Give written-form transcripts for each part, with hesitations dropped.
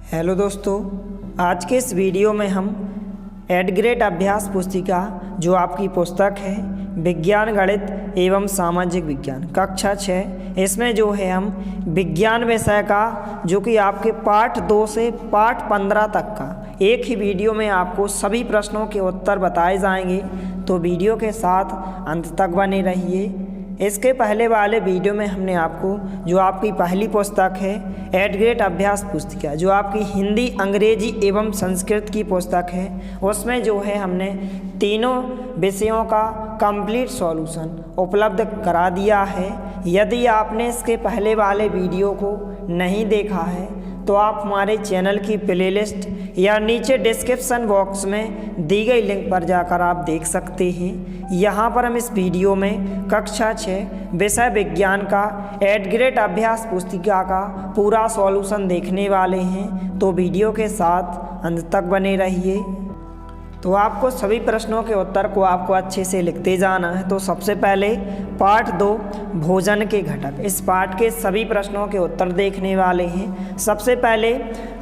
Hello दोस्तों, आज के इस वीडियो में हम 8th ग्रेड अभ्यास पुस्तिका जो आपकी पुस्तक है विज्ञान गणित एवं सामाजिक विज्ञान कक्षा 6, इसमें जो है हम विज्ञान विषय का जो कि आपके पाठ 2 से पाठ 15 तक का एक ही वीडियो में आपको सभी प्रश्नों के उत्तर बताए जाएंगे। तो वीडियो के साथ अंत तक बने रहिए। इसके पहले वाले वीडियो में हमने आपको जो आपकी पहली पुस्तक है 8th ग्रेड अभ्यास पुस्तिका जो आपकी हिंदी, अंग्रेजी एवं संस्कृत की पुस्तक है, उसमें जो है हमने तीनों विषयों का कंप्लीट सॉल्यूशन उपलब्ध करा दिया है। यदि आपने इसके पहले वाले वीडियो को नहीं देखा है तो आप हमारे चैनल की प्लेलिस्ट या नीचे डिस्क्रिप्शन बॉक्स में दी गई लिंक पर जाकर आप देख सकते हैं। यहाँ पर हम इस वीडियो में कक्षा 6 विषय विज्ञान का 8th ग्रेड अभ्यास पुस्तिका का पूरा सॉल्यूशन देखने वाले हैं। तो वीडियो के साथ अंत तक बने रहिए। तो आपको सभी प्रश्नों के उत्तर को आपको अच्छे से लिखते जाना है। तो सबसे पहले पाठ 2 भोजन के घटक, इस पाठ के सभी प्रश्नों के उत्तर देखने वाले हैं। सबसे पहले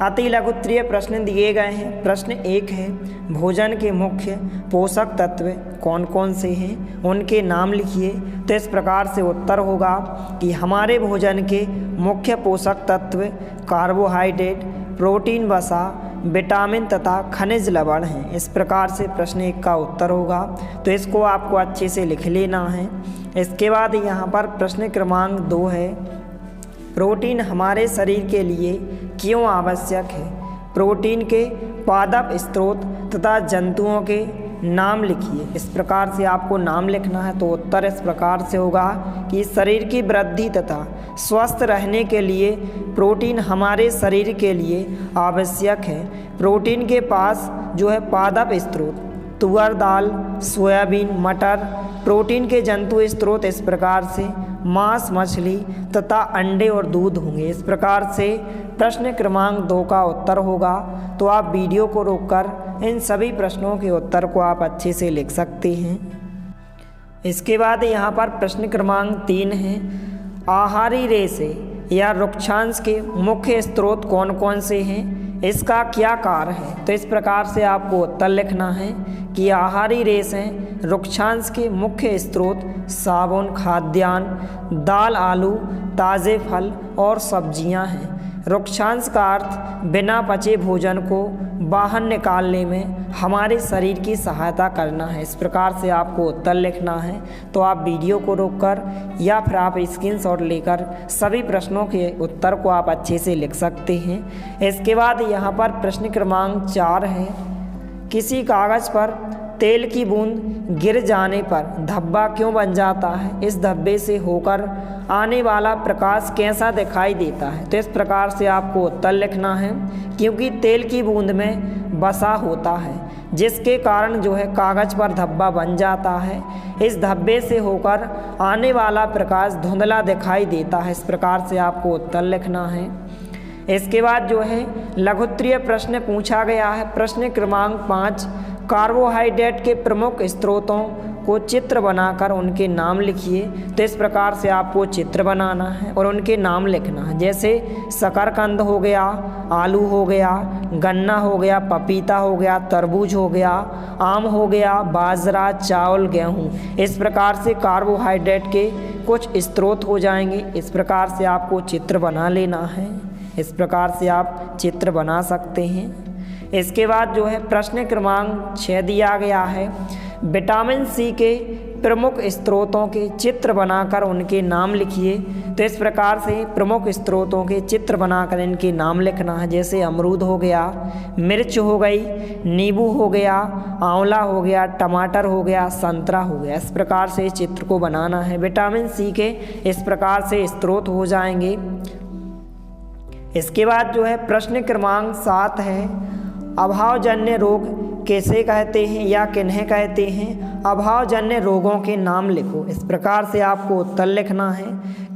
अति लघुत्तरीय प्रश्न दिए गए हैं। प्रश्न 1 है, भोजन के मुख्य पोषक तत्व कौन कौन से हैं, उनके नाम लिखिए। तो इस प्रकार से उत्तर होगा कि हमारे भोजन के मुख्य पोषक तत्व कार्बोहाइड्रेट, प्रोटीन, वसा, विटामिन तथा खनिज लवण हैं। इस प्रकार से प्रश्न 1 का उत्तर होगा। तो इसको आपको अच्छे से लिख लेना है। इसके बाद यहाँ पर प्रश्न क्रमांक 2 है, प्रोटीन हमारे शरीर के लिए क्यों आवश्यक है। प्रोटीन के पादप स्रोत तथा जंतुओं के नाम लिखिए। इस प्रकार से आपको नाम लिखना है। तो उत्तर इस प्रकार से होगा कि शरीर की वृद्धि तथा स्वस्थ रहने के लिए प्रोटीन हमारे शरीर के लिए आवश्यक है। प्रोटीन के पास जो है पादप स्रोत तुअर दाल, सोयाबीन, मटर। प्रोटीन के जंतु स्रोत इस प्रकार से मांस, मछली तथा अंडे और दूध होंगे। इस प्रकार से प्रश्न क्रमांक 2 का उत्तर होगा। तो आप वीडियो को रोककर इन सभी प्रश्नों के उत्तर को आप अच्छे से लिख सकते हैं। इसके बाद यहाँ पर प्रश्न क्रमांक 3 है, आहारी रेशे या रुक्षांश के मुख्य स्रोत कौन कौन से हैं, इसका क्या कार्य है। तो इस प्रकार से आपको उत्तर लिखना है कि आहारी रेशे रुक्षांश के मुख्य स्रोत साबुन, खाद्यान्न, दाल, आलू, ताज़े फल और सब्जियां हैं। रुक्षांश का अर्थ बिना पचे भोजन को बाहर निकालने में हमारे शरीर की सहायता करना है। इस प्रकार से आपको उत्तर लिखना है। तो आप वीडियो को रोककर या फिर आप स्क्रीनशॉट लेकर सभी प्रश्नों के उत्तर को आप अच्छे से लिख सकते हैं। इसके बाद यहाँ पर प्रश्न क्रमांक 4 है, किसी कागज़ पर तेल की बूंद गिर जाने पर धब्बा क्यों बन जाता है, इस धब्बे से होकर आने वाला प्रकाश कैसा दिखाई देता है। तो इस प्रकार से आपको उत्तर लिखना है, क्योंकि तेल की बूंद में वसा होता है जिसके कारण जो है कागज़ पर धब्बा बन जाता है। इस धब्बे से होकर आने वाला प्रकाश धुंधला दिखाई देता है। इस प्रकार से आपको उत्तर लिखना है। इसके बाद जो है लघुत्तरीय प्रश्न पूछा गया है। प्रश्न क्रमांक 5, कार्बोहाइड्रेट के प्रमुख स्रोतों को चित्र बनाकर उनके नाम लिखिए। तो इस प्रकार से आपको चित्र बनाना है और उनके नाम लिखना है। जैसे शकरकंद हो गया, आलू हो गया, गन्ना हो गया, पपीता हो गया, तरबूज हो गया, आम हो गया, बाजरा, चावल, गेहूँ। इस प्रकार से कार्बोहाइड्रेट के कुछ स्रोत हो जाएंगे। इस प्रकार से आपको चित्र बना लेना है। इस प्रकार से आप चित्र बना सकते हैं। इसके बाद जो है प्रश्न क्रमांक 6 दिया गया है, विटामिन सी के प्रमुख स्रोतों के चित्र बनाकर उनके नाम लिखिए। तो इस प्रकार से प्रमुख स्रोतों के चित्र बनाकर इनके नाम लिखना है। जैसे अमरूद हो गया, मिर्च हो गई, नींबू हो गया, आंवला हो गया, टमाटर हो गया, संतरा हो गया। इस प्रकार से चित्र को बनाना है। विटामिन सी के इस प्रकार से स्रोत हो जाएंगे। इसके बाद जो है प्रश्न क्रमांक 7 है, अभावजन्य रोग कैसे कहते हैं या किन्हें कहते हैं, अभावजन्य रोगों के नाम लिखो। इस प्रकार से आपको उत्तर लिखना है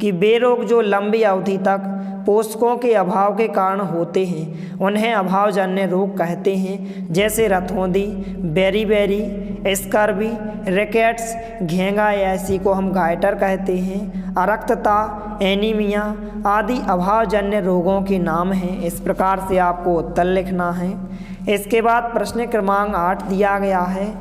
कि वे रोग जो लंबी अवधि तक पोषकों के अभाव के कारण होते हैं उन्हें अभावजन्य रोग कहते हैं, जैसे रतौंधी, बेरीबेरी, स्कर्वी, रिकेट्स, घेंगा ऐसी को हम गाइटर कहते हैं, अरक्तता, एनीमिया आदि अभावजन्य रोगों के नाम हैं। इस प्रकार से आपको उत्तर लिखना है। इसके बाद प्रश्न क्रमांक 8 दिया गया है,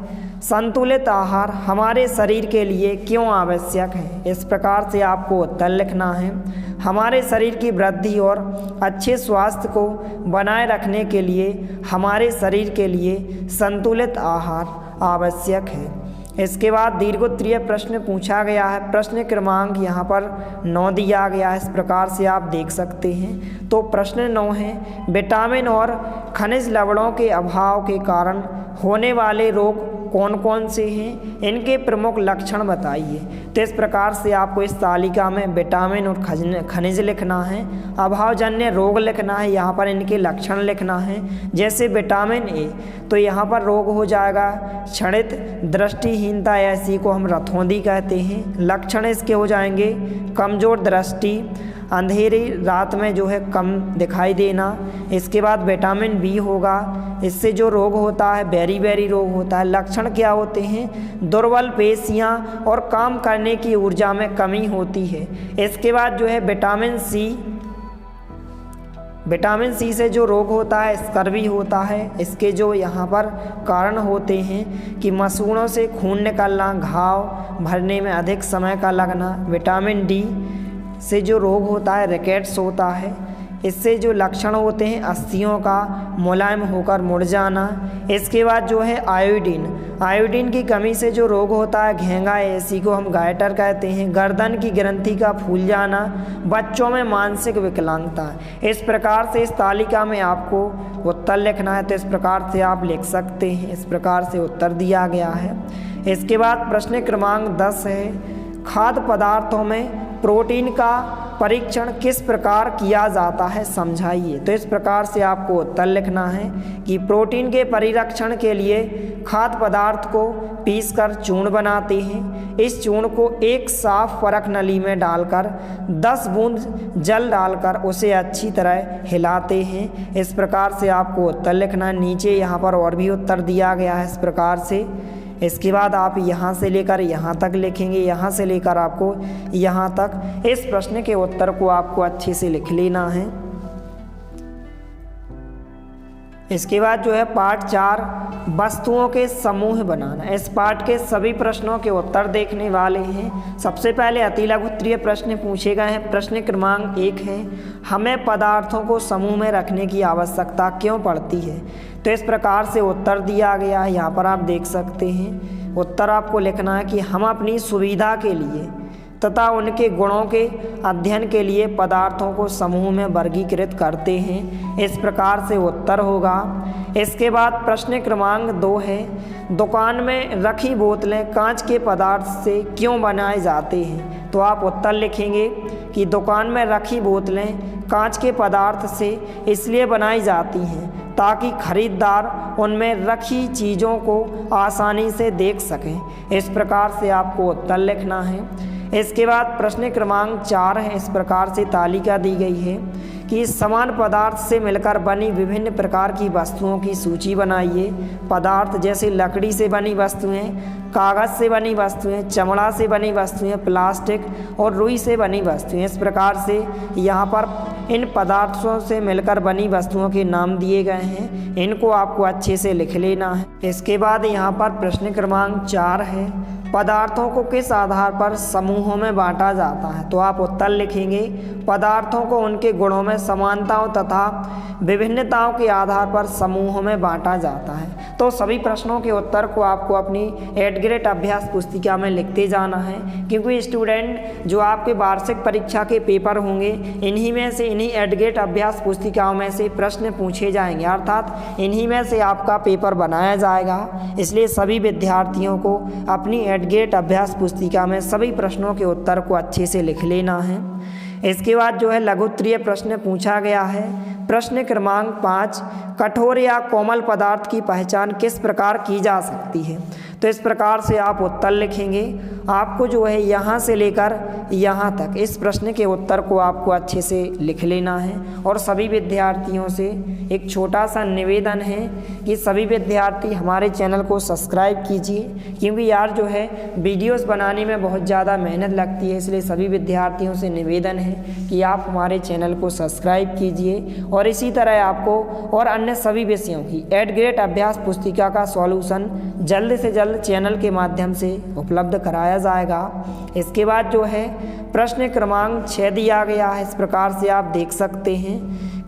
संतुलित आहार हमारे शरीर के लिए क्यों आवश्यक है। इस प्रकार से आपको उत्तर लिखना है। हमारे शरीर की वृद्धि और अच्छे स्वास्थ्य को बनाए रखने के लिए हमारे शरीर के लिए संतुलित आहार आवश्यक है। इसके बाद दीर्घोत्तरीय प्रश्न पूछा गया है। प्रश्न क्रमांक यहाँ पर 9 दिया गया है, इस प्रकार से आप देख सकते हैं। तो प्रश्न 9 है, विटामिन और खनिज लवणों के अभाव के कारण होने वाले रोग कौन कौन से हैं, इनके प्रमुख लक्षण बताइए। तो इस प्रकार से आपको इस तालिका में विटामिन और खनिज लिखना है, अभावजन्य रोग लिखना है, यहाँ पर इनके लक्षण लिखना है। जैसे विटामिन ए, तो यहाँ पर रोग हो जाएगा क्षणित दृष्टिहीनता, ऐसी को हम रतौंधी कहते हैं। लक्षण इसके हो जाएंगे कमज़ोर दृष्टि, अंधेरी रात में जो है कम दिखाई देना। इसके बाद विटामिन बी होगा, इससे जो रोग होता है बेरीबेरी रोग होता है। लक्षण क्या होते हैं, दुर्बल पेशियां और काम करने की ऊर्जा में कमी होती है। इसके बाद जो है विटामिन सी से जो रोग होता है स्कर्वी होता है। इसके जो यहाँ पर कारण होते हैं कि मसूड़ों से खून निकलना, घाव भरने में अधिक समय का लगना। विटामिन डी से जो रोग होता है रिकेट्स होता है। इससे जो लक्षण होते हैं अस्थियों का मुलायम होकर मुड़ जाना। इसके बाद जो है आयोडीन की कमी से जो रोग होता है घेंगा, ऐसी को हम गाइटर कहते हैं। गर्दन की ग्रंथि का फूल जाना, बच्चों में मानसिक विकलांगता। इस प्रकार से इस तालिका में आपको उत्तर लिखना है, तो इस प्रकार से आप लिख सकते हैं। इस प्रकार से उत्तर दिया गया है। इसके बाद प्रश्न क्रमांक 10 है, खाद्य पदार्थों में प्रोटीन का परीक्षण किस प्रकार किया जाता है, समझाइए। तो इस प्रकार से आपको उत्तर लिखना है कि प्रोटीन के परिरक्षण के लिए खाद्य पदार्थ को पीसकर चूर्ण बनाते हैं। इस चूर्ण को एक साफ परख नली में डालकर 10 बूंद जल डालकर उसे अच्छी तरह हिलाते हैं। इस प्रकार से आपको उत्तर लिखना है। नीचे यहाँ पर और भी उत्तर दिया गया है इस प्रकार से। इसके बाद आप यहाँ से लेकर यहाँ तक लिखेंगे, यहाँ से लेकर आपको यहाँ तक। इस प्रश्न के उत्तर को आपको अच्छे से लिख लेना है। इसके बाद जो है पार्ट 4 वस्तुओं के समूह बनाना। इस पार्ट के सभी प्रश्नों के उत्तर देखने वाले हैं। सबसे पहले अति लघुत्तरीय प्रश्न पूछे गए हैं। प्रश्न क्रमांक 1 है, हमें पदार्थों को समूह में रखने की आवश्यकता क्यों पड़ती है। तो इस प्रकार से उत्तर दिया गया है, यहाँ पर आप देख सकते हैं। उत्तर आपको लिखना है कि हम अपनी सुविधा के लिए तथा उनके गुणों के अध्ययन के लिए पदार्थों को समूह में वर्गीकृत करते हैं। इस प्रकार से उत्तर होगा। इसके बाद प्रश्न क्रमांक 2 है, दुकान में रखी बोतलें कांच के पदार्थ से क्यों बनाए जाते हैं। तो आप उत्तर लिखेंगे कि दुकान में रखी बोतलें कांच के पदार्थ से इसलिए बनाई जाती हैं ताकि खरीदार उनमें रखी चीज़ों को आसानी से देख सकें। इस प्रकार से आपको उत्तर लिखना है। इसके बाद प्रश्न क्रमांक 4 है। इस प्रकार से तालिका दी गई है कि समान पदार्थ से मिलकर बनी विभिन्न प्रकार की वस्तुओं की सूची बनाइए। पदार्थ जैसे लकड़ी से बनी वस्तुएं, कागज़ से बनी वस्तुएं, चमड़ा से बनी वस्तुएं, प्लास्टिक और रुई से बनी वस्तुएं। इस प्रकार से यहाँ पर इन पदार्थों से मिलकर बनी वस्तुओं के नाम दिए गए हैं। इनको आपको अच्छे से लिख लेना है। इसके बाद यहाँ पर प्रश्न क्रमांक 4 है, पदार्थों को किस आधार पर समूहों में बांटा जाता है। तो आप उत्तर लिखेंगे, पदार्थों को उनके गुणों में समानताओं तथा विभिन्नताओं के आधार पर समूहों में बांटा जाता है। तो सभी प्रश्नों के उत्तर को आपको अपनी 8 ग्रेड अभ्यास पुस्तिका में लिखते जाना है, क्योंकि स्टूडेंट जो आपके वार्षिक परीक्षा के पेपर होंगे इन्हीं में से, इन्हीं 8 ग्रेड अभ्यास पुस्तिकाओं में से प्रश्न पूछे जाएंगे, अर्थात इन्हीं में से आपका पेपर बनाया जाएगा। इसलिए सभी विद्यार्थियों को अपनी 8 ग्रेड अभ्यास पुस्तिका में सभी प्रश्नों के उत्तर को अच्छे से लिख लेना है। इसके बाद जो है लघुत्तरीय प्रश्न पूछा गया है। प्रश्न क्रमांक 5, कठोर या कोमल पदार्थ की पहचान किस प्रकार की जा सकती है। तो इस प्रकार से आप उत्तर लिखेंगे, आपको जो है यहाँ से लेकर यहाँ तक इस प्रश्न के उत्तर को आपको अच्छे से लिख लेना है। और सभी विद्यार्थियों से एक छोटा सा निवेदन है कि सभी विद्यार्थी हमारे चैनल को सब्सक्राइब कीजिए, क्योंकि यार जो है वीडियोस बनाने में बहुत ज़्यादा मेहनत लगती है। इसलिए सभी विद्यार्थियों से निवेदन है कि आप हमारे चैनल को सब्सक्राइब कीजिए। और इसी तरह आपको और अन्य सभी विषयों की एड ग्रेड अभ्यास पुस्तिका का सॉल्यूशन जल्द से जल्द चैनल के माध्यम से उपलब्ध कराया जाएगा। इसके बाद जो है प्रश्न क्रमांक 6 दिया गया है। इस प्रकार से आप देख सकते हैं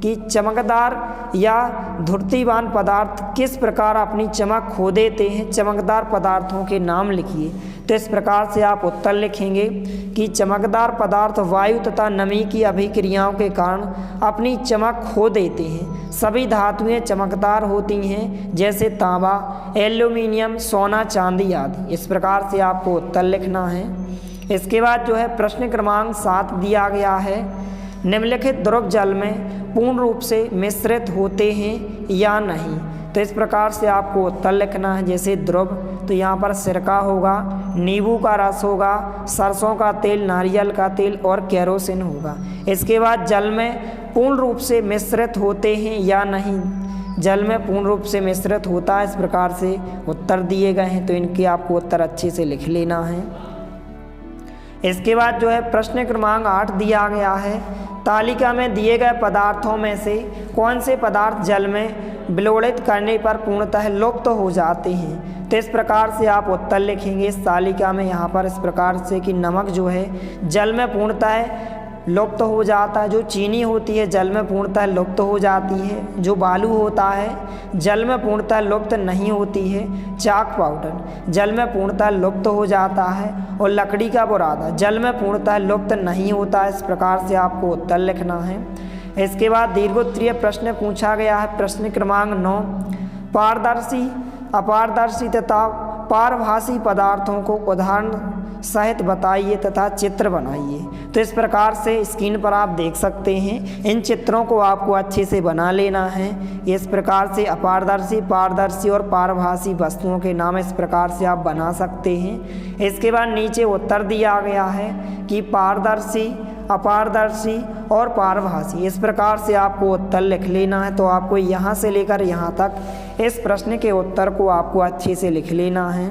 कि चमकदार या धूर्तिवान पदार्थ किस प्रकार अपनी चमक खो देते हैं, चमकदार पदार्थों के नाम लिखिए। तो इस प्रकार से आप उत्तर लिखेंगे कि चमकदार पदार्थ वायु तथा नमी की अभिक्रियाओं के कारण अपनी चमक खो देते हैं। सभी धातुएं चमकदार होती हैं, जैसे तांबा, एल्यूमिनियम, सोना, चांदी आदि। इस प्रकार से आपको उत्तर लिखना है। इसके बाद जो है प्रश्न क्रमांक 7 दिया गया है, निम्नलिखित द्रव जल में पूर्ण रूप से मिश्रित होते हैं या नहीं। तो इस प्रकार से आपको उत्तर लिखना है। जैसे द्रव, तो यहाँ पर सिरका होगा, नींबू का रस होगा, सरसों का तेल, नारियल का तेल और केरोसिन होगा। इसके बाद जल में पूर्ण रूप से मिश्रित होते हैं या नहीं। जल में पूर्ण रूप से मिश्रित होता है। इस प्रकार से उत्तर दिए गए हैं, तो इनके आपको उत्तर अच्छे से लिख लेना है। इसके बाद जो है प्रश्न क्रमांक 8 दिया गया है, तालिका में दिए गए पदार्थों में से कौन से पदार्थ जल में विलोड़ित करने पर पूर्णतः लुप्त हो जाते हैं। तो इस प्रकार से आप उत्तर लिखेंगे इस तालिका में यहाँ पर इस प्रकार से कि नमक जो है जल में पूर्णतः लुप्त हो जाता है, जो चीनी होती है जल में पूर्णतः लुप्त हो जाती है, जो बालू होता है जल में पूर्णतः लुप्त नहीं होती है, चाक पाउडर जल में पूर्णतः लुप्त हो जाता है, और लकड़ी का बुरादा जल में पूर्णतः लुप्त नहीं होता है। इस प्रकार से आपको उत्तर लिखना है। इसके बाद दीर्घोत्तरीय प्रश्न पूछा गया है। प्रश्न क्रमांक 9, पारदर्शी, अपारदर्शी तथा पारभासी पदार्थों को उदाहरण सहित बताइए तथा चित्र बनाइए। तो इस प्रकार से स्क्रीन पर आप देख सकते हैं, इन चित्रों को आपको अच्छे से बना लेना है। इस प्रकार से अपारदर्शी, पारदर्शी और पारभासी वस्तुओं के नाम इस प्रकार से आप बना सकते हैं। इसके बाद नीचे उत्तर दिया गया है कि पारदर्शी, अपारदर्शी और पारभासी। इस प्रकार से आपको उत्तर लिख लेना है। तो आपको यहाँ से लेकर यहाँ तक इस प्रश्न के उत्तर को आपको अच्छे से लिख लेना है।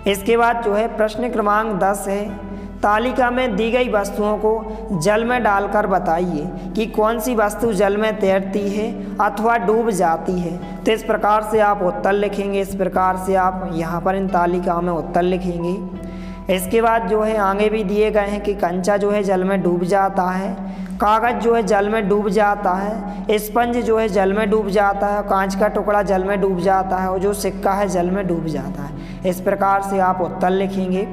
इसके बाद जो है प्रश्न क्रमांक 10 है, तालिका में दी गई वस्तुओं को जल में डालकर बताइए कि कौन सी वस्तु जल में तैरती है अथवा डूब जाती है। तो इस प्रकार से आप उत्तर लिखेंगे। इस प्रकार से आप यहाँ पर इन तालिकाओं में उत्तर लिखेंगे। इसके बाद जो है आगे भी दिए गए हैं कि कंचा जो है जल में डूब जाता है, कागज़ जो है जल में डूब जाता है, स्पंज जो है जल में डूब जाता है, कांच का टुकड़ा जल में डूब जाता है, और जो सिक्का है जल में डूब जाता है। इस प्रकार से आप उत्तर लिखेंगे।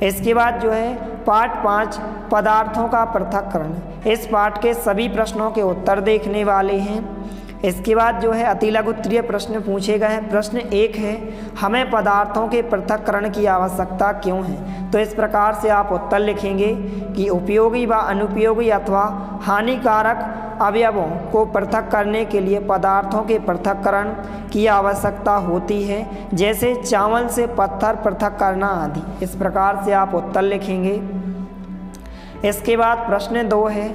इसके बाद जो है पाठ 5 पदार्थों का पृथक्करण, इस पाठ के सभी प्रश्नों के उत्तर देखने वाले हैं। इसके बाद जो है अति लघु उत्तरीय प्रश्न पूछे गए हैं। प्रश्न 1 है, हमें पदार्थों के पृथक्करण की आवश्यकता क्यों है। तो इस प्रकार से आप उत्तर लिखेंगे कि उपयोगी व अनुपयोगी अथवा हानिकारक अवयवों को पृथक करने के लिए पदार्थों के पृथक्करण की आवश्यकता होती है, जैसे चावल से पत्थर पृथक करना आदि। इस प्रकार से आप उत्तर लिखेंगे। इसके बाद प्रश्न 2 है,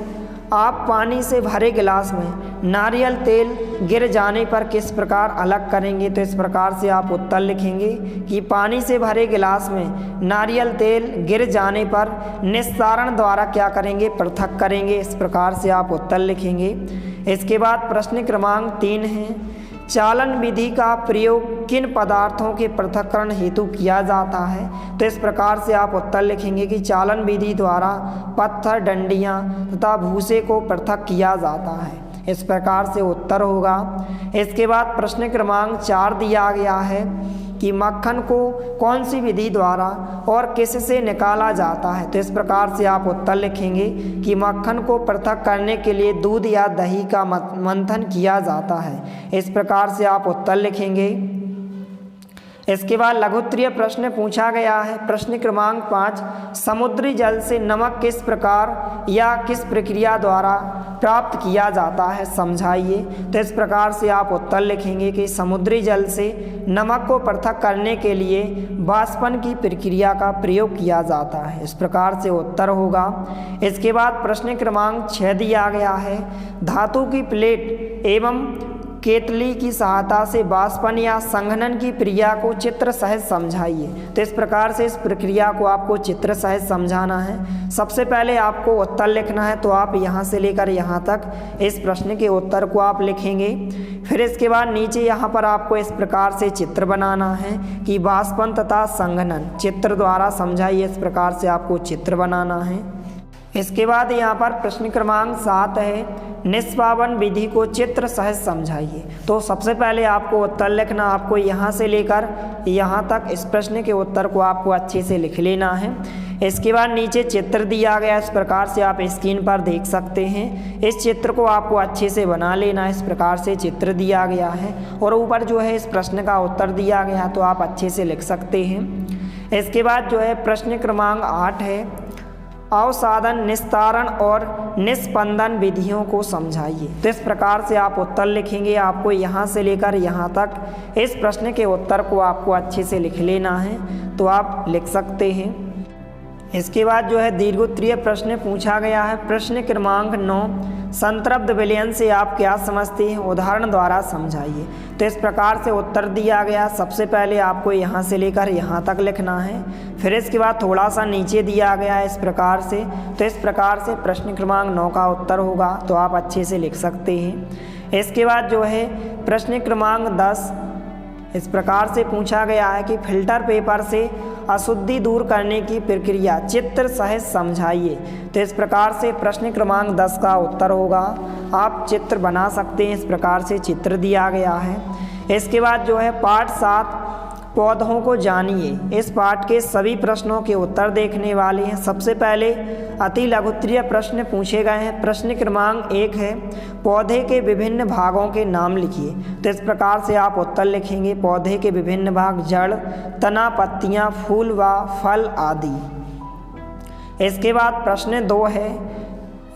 आप पानी से भरे गिलास में नारियल तेल गिर जाने पर किस प्रकार अलग करेंगे। तो इस प्रकार से आप उत्तर लिखेंगे कि पानी से भरे गिलास में नारियल तेल गिर जाने पर निस्तारण द्वारा क्या करेंगे, पृथक करेंगे। इस प्रकार से आप उत्तर लिखेंगे। इसके बाद प्रश्न क्रमांक 3 है, चालन विधि का प्रयोग किन पदार्थों के पृथक्करण हेतु किया जाता है। तो इस प्रकार से आप उत्तर लिखेंगे कि चालन विधि द्वारा पत्थर, डंडियाँ तथा भूसे को पृथक किया जाता है। इस प्रकार से उत्तर होगा। इसके बाद प्रश्न क्रमांक 4 दिया गया है कि मक्खन को कौन सी विधि द्वारा और किससे निकाला जाता है। तो इस प्रकार से आप उत्तर लिखेंगे कि मक्खन को पृथक करने के लिए दूध या दही का मंथन किया जाता है। इस प्रकार से आप उत्तर लिखेंगे। इसके बाद लघुत्तरीय प्रश्न पूछा गया है। प्रश्न क्रमांक 5, समुद्री जल से नमक किस प्रकार या किस प्रक्रिया द्वारा प्राप्त किया जाता है, समझाइए। तो इस प्रकार से आप उत्तर लिखेंगे कि समुद्री जल से नमक को पृथक करने के लिए वाष्पन की प्रक्रिया का प्रयोग किया जाता है। इस प्रकार से उत्तर होगा। इसके बाद प्रश्न क्रमांक 6 दिया गया है, धातु की प्लेट एवं केतली की सहायता से वाष्पन या संघनन की क्रिया को चित्र सहित समझाइए। तो इस प्रकार से इस प्रक्रिया को आपको चित्र सहित समझाना है। सबसे पहले आपको उत्तर लिखना है, तो आप यहाँ से लेकर यहाँ तक इस प्रश्न के उत्तर को आप लिखेंगे। फिर इसके बाद नीचे यहाँ पर आपको इस प्रकार से चित्र बनाना है कि वाष्पन तथा संघनन चित्र द्वारा समझाइए। इस प्रकार से आपको चित्र बनाना है। इसके बाद यहाँ पर प्रश्न क्रमांक 7 है, निष्पादन विधि को चित्र सहित समझाइए। तो सबसे पहले आपको उत्तर लिखना, आपको यहाँ से लेकर यहाँ तक इस प्रश्न के उत्तर को आपको अच्छे से लिख लेना है। इसके बाद नीचे चित्र दिया गया, इस प्रकार से आप स्क्रीन पर देख सकते हैं। इस चित्र को आपको अच्छे से बना लेना है। इस प्रकार से चित्र दिया गया है और ऊपर जो है इस प्रश्न का उत्तर दिया गया, तो आप अच्छे से लिख सकते हैं। इसके बाद जो है प्रश्न क्रमांक 8 है, अवसादन, निस्तारण और निस्पंदन विधियों को समझाइए। तो इस प्रकार से आप उत्तर लिखेंगे। आपको यहाँ से लेकर यहाँ तक इस प्रश्न के उत्तर को आपको अच्छे से लिख लेना है, तो आप लिख सकते हैं। इसके बाद जो है दीर्घोत्तरीय प्रश्न पूछा गया है। प्रश्न क्रमांक 9, संतृप्त विलयन से आप क्या समझते हैं, उदाहरण द्वारा समझाइए। तो इस प्रकार से उत्तर दिया गया। सबसे पहले आपको यहाँ से लेकर यहाँ तक लिखना है। फिर इसके बाद थोड़ा सा नीचे दिया गया है इस प्रकार से। तो इस प्रकार से प्रश्न क्रमांक 9 का उत्तर होगा, तो आप अच्छे से लिख सकते हैं। इसके बाद जो है प्रश्न क्रमांक 10 इस प्रकार से पूछा गया है कि फिल्टर पेपर से अशुद्धि दूर करने की प्रक्रिया चित्र सहित समझाइए। तो इस प्रकार से प्रश्न क्रमांक 10 का उत्तर होगा। आप चित्र बना सकते हैं। इस प्रकार से चित्र दिया गया है। इसके बाद जो है पाठ 7, पौधों को जानिए। इस पाठ के सभी प्रश्नों के उत्तर देखने वाले हैं। सबसे पहले अति लघुत्तरीय प्रश्न पूछे गए हैं। प्रश्न क्रमांक 1 है, पौधे के विभिन्न भागों के नाम लिखिए। तो इस प्रकार से आप उत्तर लिखेंगे। पौधे के विभिन्न भाग, जड़, तना, पत्तियां, फूल व फल आदि। इसके बाद प्रश्न 2 है,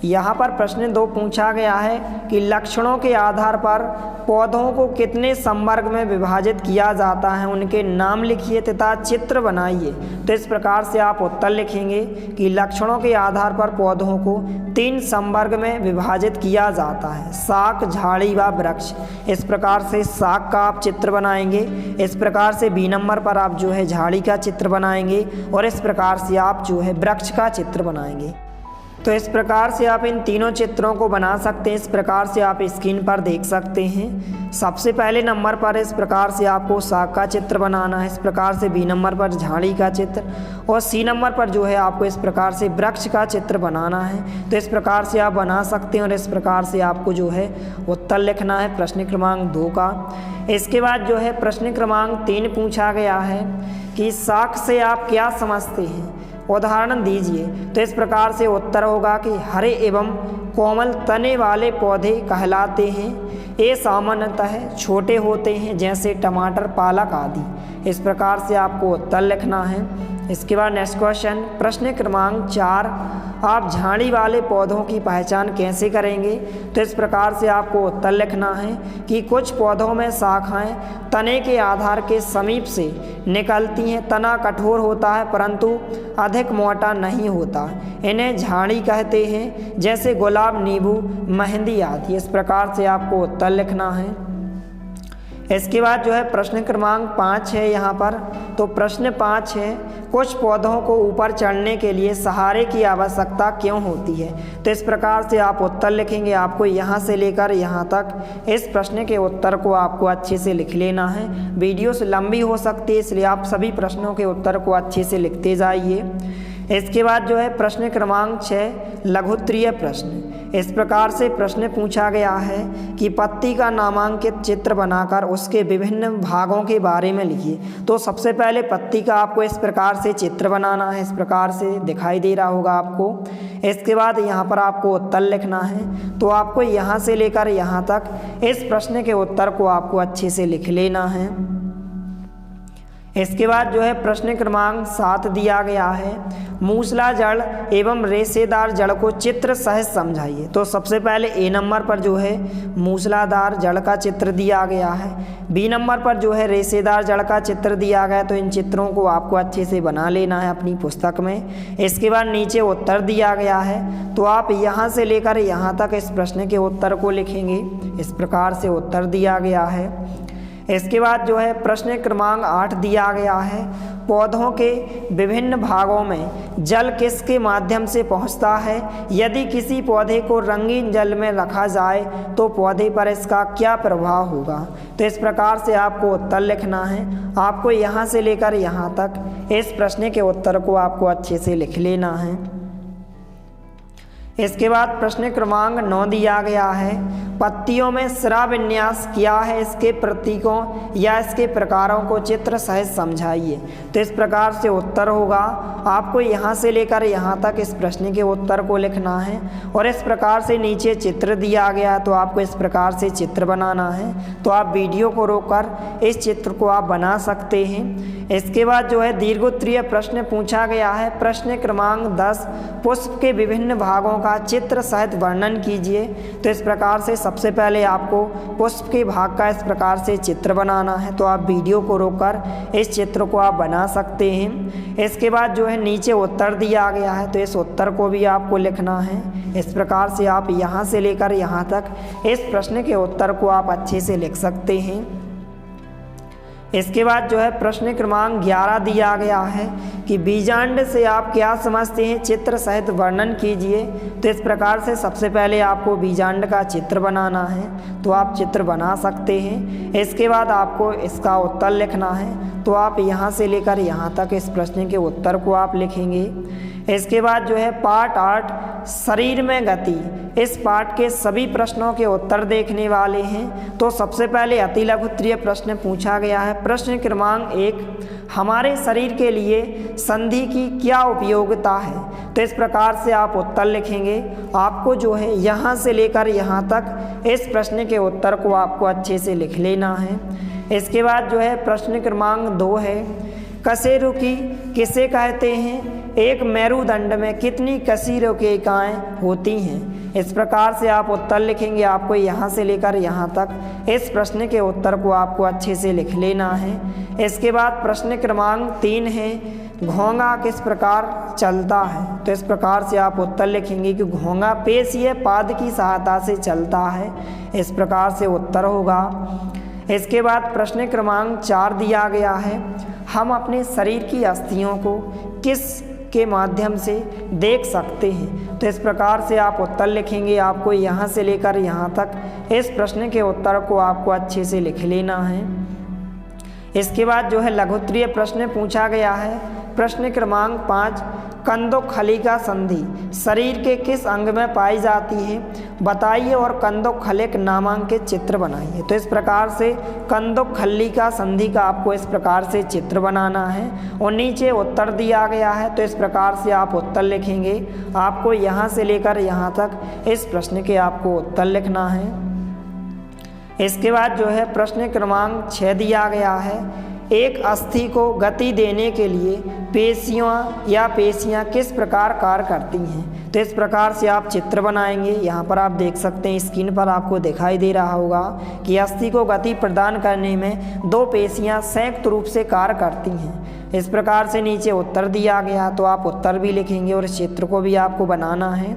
यहाँ पर प्रश्न 2 पूछा गया है कि लक्षणों के आधार पर पौधों को कितने संवर्ग में विभाजित किया जाता है, उनके नाम लिखिए तथा चित्र बनाइए। तो इस प्रकार से आप उत्तर लिखेंगे कि लक्षणों के आधार पर पौधों को 3 संवर्ग में विभाजित किया जाता है, शाक, झाड़ी व वृक्ष। इस प्रकार से शाक का आप चित्र बनाएंगे। इस प्रकार से बी नंबर पर आप जो है झाड़ी का चित्र बनाएंगे और इस प्रकार से आप जो है वृक्ष का चित्र बनाएंगे। तो इस प्रकार से आप इन तीनों चित्रों को बना सकते हैं। इस प्रकार से आप स्क्रीन पर देख सकते हैं। सबसे पहले नंबर पर इस प्रकार से आपको शाक का चित्र बनाना है। इस प्रकार से बी नंबर पर झाड़ी का चित्र और सी नंबर पर जो है आपको इस प्रकार से वृक्ष का चित्र बनाना है। तो इस प्रकार से आप बना सकते हैं और इस प्रकार से आपको जो है उत्तर लिखना है प्रश्न क्रमांक 2 का। इसके बाद जो है प्रश्न क्रमांक 3 पूछा गया है कि शाक से आप क्या समझते हैं, उदाहरण दीजिए। तो इस प्रकार से उत्तर होगा कि हरे एवं कोमल तने वाले पौधे कहलाते हैं। ये सामान्यतः छोटे होते हैं, जैसे टमाटर, पालक आदि। इस प्रकार से आपको उत्तर लिखना है। इसके बाद नेक्स्ट क्वेश्चन, प्रश्न क्रमांक 4, आप झाड़ी वाले पौधों की पहचान कैसे करेंगे। तो इस प्रकार से आपको उत्तर लिखना है कि कुछ पौधों में शाखाएं तने के आधार के समीप से निकलती हैं। तना कठोर होता है परंतु अधिक मोटा नहीं होता। इन्हें झाड़ी कहते हैं, जैसे गुलाब, नींबू, मेहंदी आदि। इस प्रकार से आपको उत्तर लिखना है। इसके बाद जो है प्रश्न क्रमांक 5 है यहाँ पर। तो प्रश्न 5 है, कुछ पौधों को ऊपर चढ़ने के लिए सहारे की आवश्यकता क्यों होती है। तो इस प्रकार से आप उत्तर लिखेंगे। आपको यहाँ से लेकर यहाँ तक इस प्रश्न के उत्तर को आपको अच्छे से लिख लेना है। वीडियो से लंबी हो सकती है, इसलिए आप सभी प्रश्नों के उत्तर को अच्छे से लिखते जाइए। इसके बाद जो है प्रश्न क्रमांक 6, लघुत्तरीय प्रश्न। इस प्रकार से प्रश्न पूछा गया है कि पत्ती का नामांकित चित्र बनाकर उसके विभिन्न भागों के बारे में लिखिए। तो सबसे पहले पत्ती का आपको इस प्रकार से चित्र बनाना है। इस प्रकार से दिखाई दे रहा होगा आपको। इसके बाद यहाँ पर आपको उत्तर लिखना है। तो आपको यहाँ से लेकर यहाँ तक इस प्रश्न के उत्तर को आपको अच्छे से लिख लेना है। इसके बाद जो है प्रश्न क्रमांक 7 दिया गया है, मूसला जड़ एवं रेशेदार जड़ को चित्र सहित समझाइए। तो सबसे पहले ए नंबर पर जो है मूसलाधार जड़ का चित्र दिया गया है, बी नंबर पर जो है रेशेदार जड़ का चित्र दिया गया है। तो इन चित्रों को आपको अच्छे से बना लेना है अपनी पुस्तक में। इसके बाद नीचे उत्तर दिया गया है, तो आप यहाँ से लेकर यहाँ तक इस प्रश्न के उत्तर को लिखेंगे। इस प्रकार से उत्तर दिया गया है। इसके बाद जो है प्रश्न क्रमांक 8 दिया गया है, पौधों के विभिन्न भागों में जल किसके माध्यम से पहुंचता है? यदि किसी पौधे को रंगीन जल में रखा जाए तो पौधे पर इसका क्या प्रभाव होगा? तो इस प्रकार से आपको उत्तर लिखना है। आपको यहाँ से लेकर यहाँ तक इस प्रश्न के उत्तर को आपको अच्छे से लिख लेना है। इसके बाद प्रश्न क्रमांक 9 दिया गया है, पत्तियों में सिरा विन्यास क्या है? इसके प्रतीकों या इसके प्रकारों को चित्र सहित समझाइए। तो इस प्रकार से उत्तर होगा। आपको यहाँ से लेकर यहाँ तक इस प्रश्न के उत्तर को लिखना है और इस प्रकार से नीचे चित्र दिया गया है, तो आपको इस प्रकार से चित्र बनाना है। तो आप वीडियो को रोककर इस चित्र को आप बना सकते हैं। इसके बाद जो है दीर्घोत्तरीय प्रश्न पूछा गया है, प्रश्न क्रमांक 10, पुष्प के विभिन्न भागों का चित्र सहित वर्णन कीजिए। तो इस प्रकार से सबसे पहले आपको पुष्प के भाग का इस प्रकार से चित्र बनाना है। तो आप वीडियो को रोककर इस चित्र को आप बना सकते हैं। इसके बाद जो है नीचे उत्तर दिया गया है, तो इस उत्तर को भी आपको लिखना है। इस प्रकार से आप यहाँ से लेकर यहाँ तक इस प्रश्न के उत्तर को आप अच्छे से लिख सकते हैं। इसके बाद जो है प्रश्न क्रमांक 11 दिया गया है कि बीजांड से आप क्या समझते हैं? चित्र सहित वर्णन कीजिए। तो इस प्रकार से सबसे पहले आपको बीजांड का चित्र बनाना है, तो आप चित्र बना सकते हैं। इसके बाद आपको इसका उत्तर लिखना है, तो आप यहाँ से लेकर यहाँ तक इस प्रश्न के उत्तर को आप लिखेंगे। इसके बाद जो है पाठ 8, शरीर में गति, इस पाठ के सभी प्रश्नों के उत्तर देखने वाले हैं। तो सबसे पहले अति लघुत्तरीय प्रश्न पूछा गया है, प्रश्न क्रमांक 1, हमारे शरीर के लिए संधि की क्या उपयोगिता है? तो इस प्रकार से आप उत्तर लिखेंगे। आपको जो है यहाँ से लेकर यहाँ तक इस प्रश्न के उत्तर को आपको अच्छे से लिख लेना है। इसके बाद जो है प्रश्न क्रमांक 2 है, कशेरुकी किसे कहते हैं? एक मेरुदंड में कितनी कशेरुकिकाएँ होती हैं? इस प्रकार से आप उत्तर लिखेंगे। आपको यहाँ से लेकर यहाँ तक इस प्रश्न के उत्तर को आपको अच्छे से लिख लेना है। इसके बाद प्रश्न क्रमांक 3 है, घोंघा किस प्रकार चलता है? तो इस प्रकार से आप उत्तर लिखेंगे कि घोंघा पेशीय पाद की सहायता से चलता है। इस प्रकार से उत्तर होगा। इसके बाद प्रश्न क्रमांक 4 दिया गया है, हम अपने शरीर की अस्थियों को किस के माध्यम से देख सकते हैं? तो इस प्रकार से आप उत्तर लिखेंगे। आपको यहाँ से लेकर यहाँ तक इस प्रश्न के उत्तर को आपको अच्छे से लिख लेना है। इसके बाद जो है लघुत्तरीय प्रश्न पूछा गया है, प्रश्न क्रमांक 5, कंदोखलिका संधि शरीर के किस अंग में पाई जाती है? बताइए और कंदोखलिक नामांकित चित्र बनाइए। तो इस प्रकार से कंदोखलिका संधि का आपको इस प्रकार से चित्र बनाना है और नीचे उत्तर दिया गया है। तो इस प्रकार से आप उत्तर लिखेंगे। आपको यहाँ से लेकर यहाँ तक इस प्रश्न के आपको उत्तर लिखना है। इसके बाद जो है प्रश्न क्रमांक 6 दिया गया है, एक अस्थि को गति देने के लिए पेशियाँ किस प्रकार कार्य करती हैं? तो इस प्रकार से आप चित्र बनाएंगे। यहाँ पर आप देख सकते हैं, स्क्रीन पर आपको दिखाई दे रहा होगा कि अस्थि को गति प्रदान करने में 2 पेशियाँ संयुक्त रूप से कार्य करती हैं। इस प्रकार से नीचे उत्तर दिया गया, तो आप उत्तर भी लिखेंगे और इस चित्र को भी आपको बनाना है।